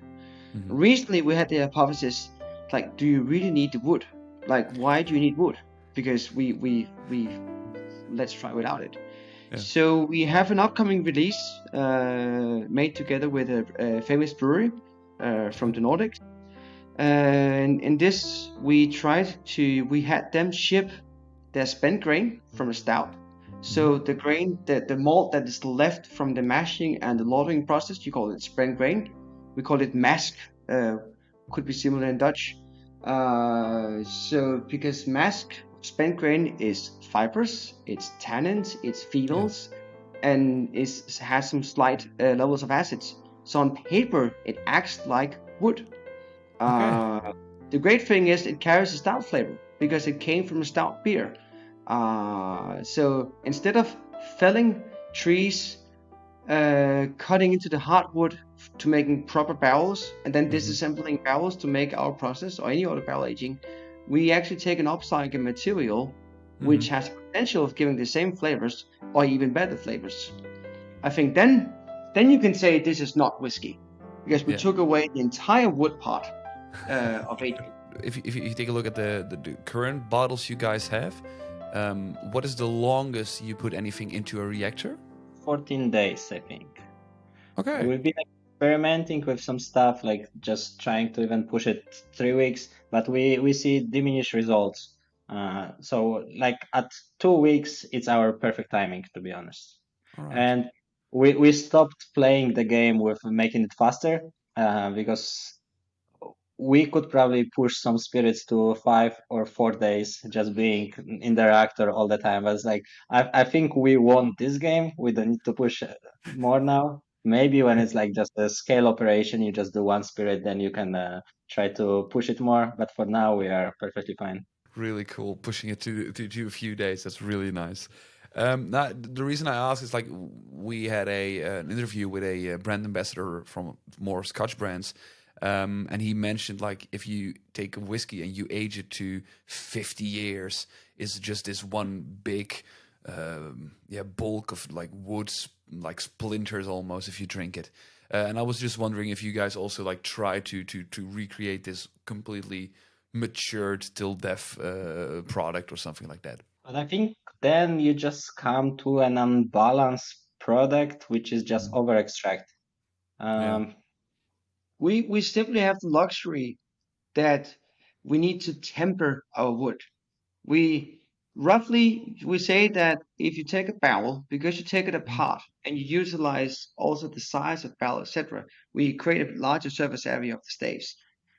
Recently we had the hypothesis, like, do you really need the wood? Like, why do you need wood? Because we let's try without it. Yeah. So we have an upcoming release made together with a famous brewery from the Nordics. And in this, we had them ship their spent grain from a stout. So the grain, the malt that is left from the mashing and the lautering process, you call it spent grain. We call it mask. Could be similar in Dutch. So because mask, spent grain is fibrous, it's tannins, it's phenols, and has some slight levels of acids. So on paper, it acts like wood. The great thing is it carries a stout flavor because it came from a stout beer. So instead of felling trees, cutting into the hardwood to making proper barrels, and then disassembling barrels to make our process or any other barrel aging, we actually take an upcycled material which has potential of giving the same flavors or even better flavors. I think then you can say this is not whiskey, because we took away the entire wood part of aging. If you take a look at the current bottles you guys have, what is the longest you put anything into a reactor? 14 days, I think. Okay. We've been experimenting with some stuff, like just trying to even push it 3 weeks, but we see diminished results. So like at 2 weeks, it's our perfect timing, to be honest. All right. And we stopped playing the game with making it faster because we could probably push some spirits to 5 or 4 days just being in the reactor all the time. But it's like, I think we won this game. We don't need to push more now. Maybe when it's like just a scale operation, you just do one spirit, then you can try to push it more. But for now, we are perfectly fine. Really cool. Pushing it to a few days. That's really nice. Now, the reason I ask is like we had an interview with a brand ambassador from more Scotch brands, and he mentioned like if you take a whiskey and you age it to 50 years, it's just this one big bulk of like woods, like splinters almost if you drink it. And I was just wondering if you guys also like try to recreate this completely matured till death product or something like that. But I think then you just come to an unbalanced product, which is just over extract. We simply have the luxury that we need to temper our wood. We say that if you take a barrel, because you take it apart and you utilize also the size of barrel, etc., we create a larger surface area of the staves.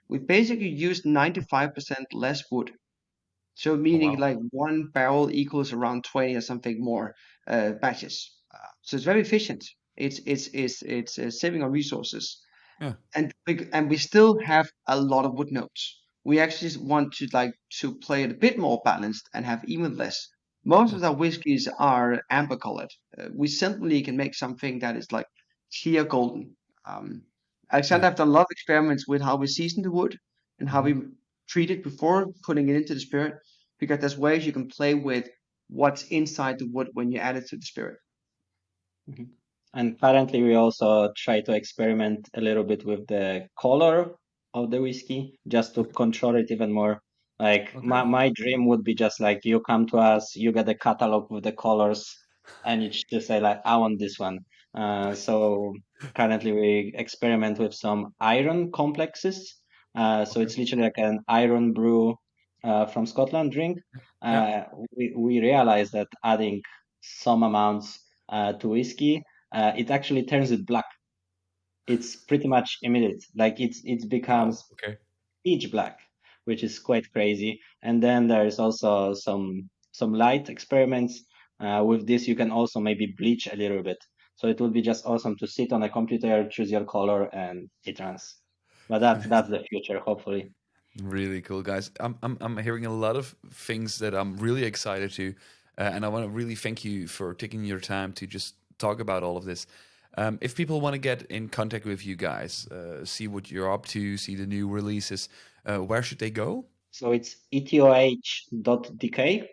We basically use 95% less wood. So meaning like one barrel equals around 20 or something more batches. So it's very efficient. It's saving on resources. Yeah. And we still have a lot of wood notes. We actually want to play it a bit more balanced and have even less. Most of our whiskeys are amber colored. We simply can make something that is like clear golden. Aleksander have done a lot of experiments with how we season the wood and how we treat it before putting it into the spirit, because there's ways you can play with what's inside the wood when you add it to the spirit. And currently we also try to experiment a little bit with the color of the whiskey just to control it even more. Like my dream would be just like you come to us, you get a catalog with the colors, and you just say like I want this one. So currently we experiment with some iron complexes. So it's literally like an iron brew from Scotland drink. We realized that adding some amounts to whiskey, it actually turns it black. It's pretty much immediate. Like it becomes pitch black, which is quite crazy. And then there is also some light experiments. With this, you can also maybe bleach a little bit. So it would be just awesome to sit on a computer, choose your color, and it runs. But that's the future, hopefully. Really cool, guys. I'm hearing a lot of things that I'm really excited to, and I want to really thank you for taking your time to just talk about all of this. If people want to get in contact with you guys, see what you're up to, see the new releases, where should they go? So it's etoh.dk,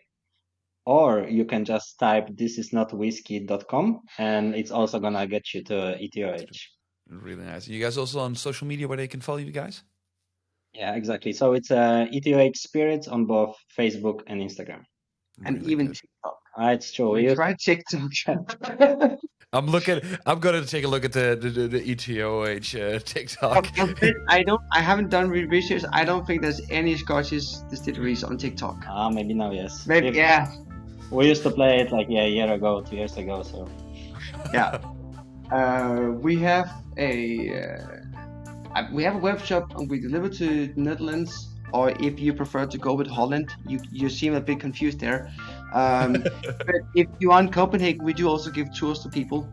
or you can just type thisisnotwhiskey.com, and it's also gonna get you to EtOH. Really nice. You guys also on social media where they can follow you guys? Yeah, exactly. So it's EtOH Spirits on both Facebook and Instagram. And Really even good. TikTok. It's true. We tried TikTok. I'm gonna take a look at the EtOH TikTok. I haven't done research. I don't think there's any Scottish distilleries on TikTok. Maybe now, yes. Maybe, yeah. We used to play it like a year ago, 2 years ago. So yeah, we have a web shop and we deliver to the Netherlands. Or if you prefer to go with Holland, you seem a bit confused there. But if you are in Copenhagen, we do also give tours to people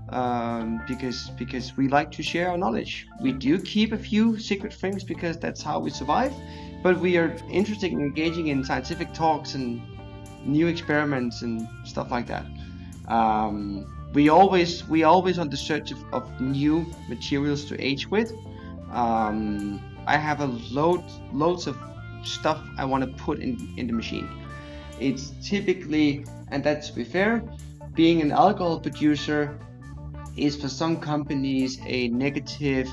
because we like to share our knowledge. We do keep a few secret things because that's how we survive. But we are interested in engaging in scientific talks and new experiments and stuff like that. We always on the search of new materials to age with. I have loads of stuff I want to put in the machine. It's typically, and that's to be fair, being an alcohol producer is for some companies a negative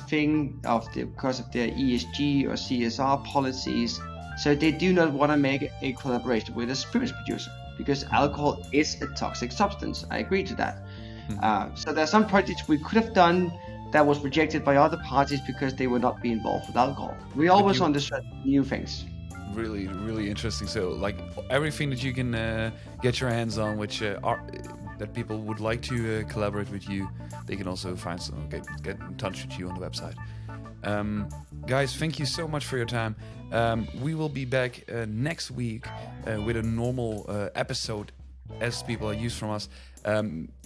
thing because of their ESG or CSR policies. So they do not want to make a collaboration with a spirits producer because alcohol is a toxic substance. I agree to that. So there are some projects we could have done that was rejected by other parties because they would not be involved with alcohol. We always understand new things. Really, really interesting. So, like everything that you can get your hands on, which are that people would like to collaborate with you, they can also find some get in touch with you on the website. Guys, thank you so much for your time. We will be back next week with a normal episode, as people are used from us.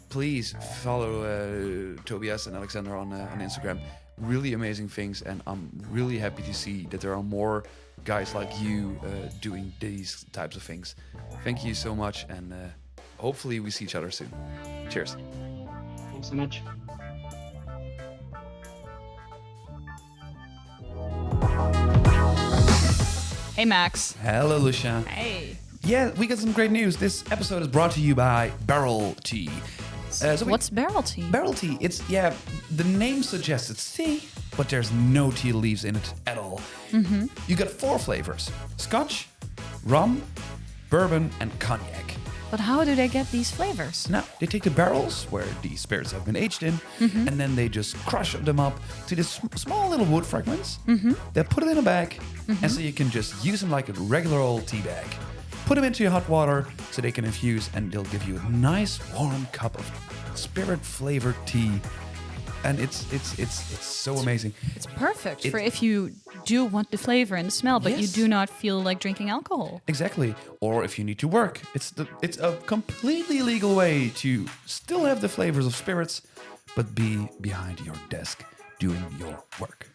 Please follow Tobias and Aleksander on Instagram. Really amazing things, and I'm really happy to see that there are more guys like you doing these types of things. Thank you so much, and hopefully we see each other soon. Cheers. Thanks so much. Hey, Max. Hello, Lucia. Hey. Yeah, we got some great news. This episode is brought to you by Barrel Tea. What's barrel tea? Barrel tea, the name suggests it's tea, but there's no tea leaves in it at all. Mm-hmm. You got 4 flavors: Scotch, rum, bourbon, and cognac. But how do they get these flavors? Now, they take the barrels where the spirits have been aged in, and then they just crush them up to these small little wood fragments. Mm-hmm. They put it in a bag, and so you can just use them like a regular old tea bag. Put them into your hot water so they can infuse, and they'll give you a nice warm cup of spirit-flavored tea. And it's so amazing. It's perfect for if you do want the flavor and the smell, but you do not feel like drinking alcohol. Exactly. Or if you need to work, it's a completely legal way to still have the flavors of spirits, but be behind your desk doing your work.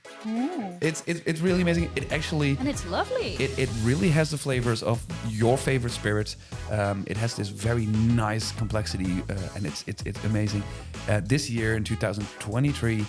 It's really amazing. And it's lovely. It really has the flavors of your favorite spirits. It has this very nice complexity, and it's amazing. This year in 2023,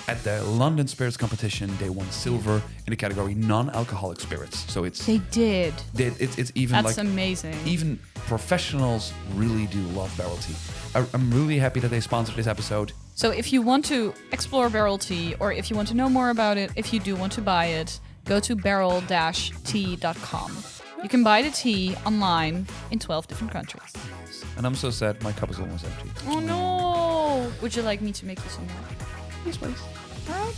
at the London Spirits Competition, they won silver in the category non-alcoholic spirits. So they did. It's even that's amazing. Even professionals really do love barrel tea. I'm really happy that they sponsored this episode. So if you want to explore barrel tea, or if you want to know more about it, if you do want to buy it, go to barrel-tea.com. You can buy the tea online in 12 different countries. And I'm so sad my cup is almost empty. Oh no! Would you like me to make you some more? Yes, please. All right.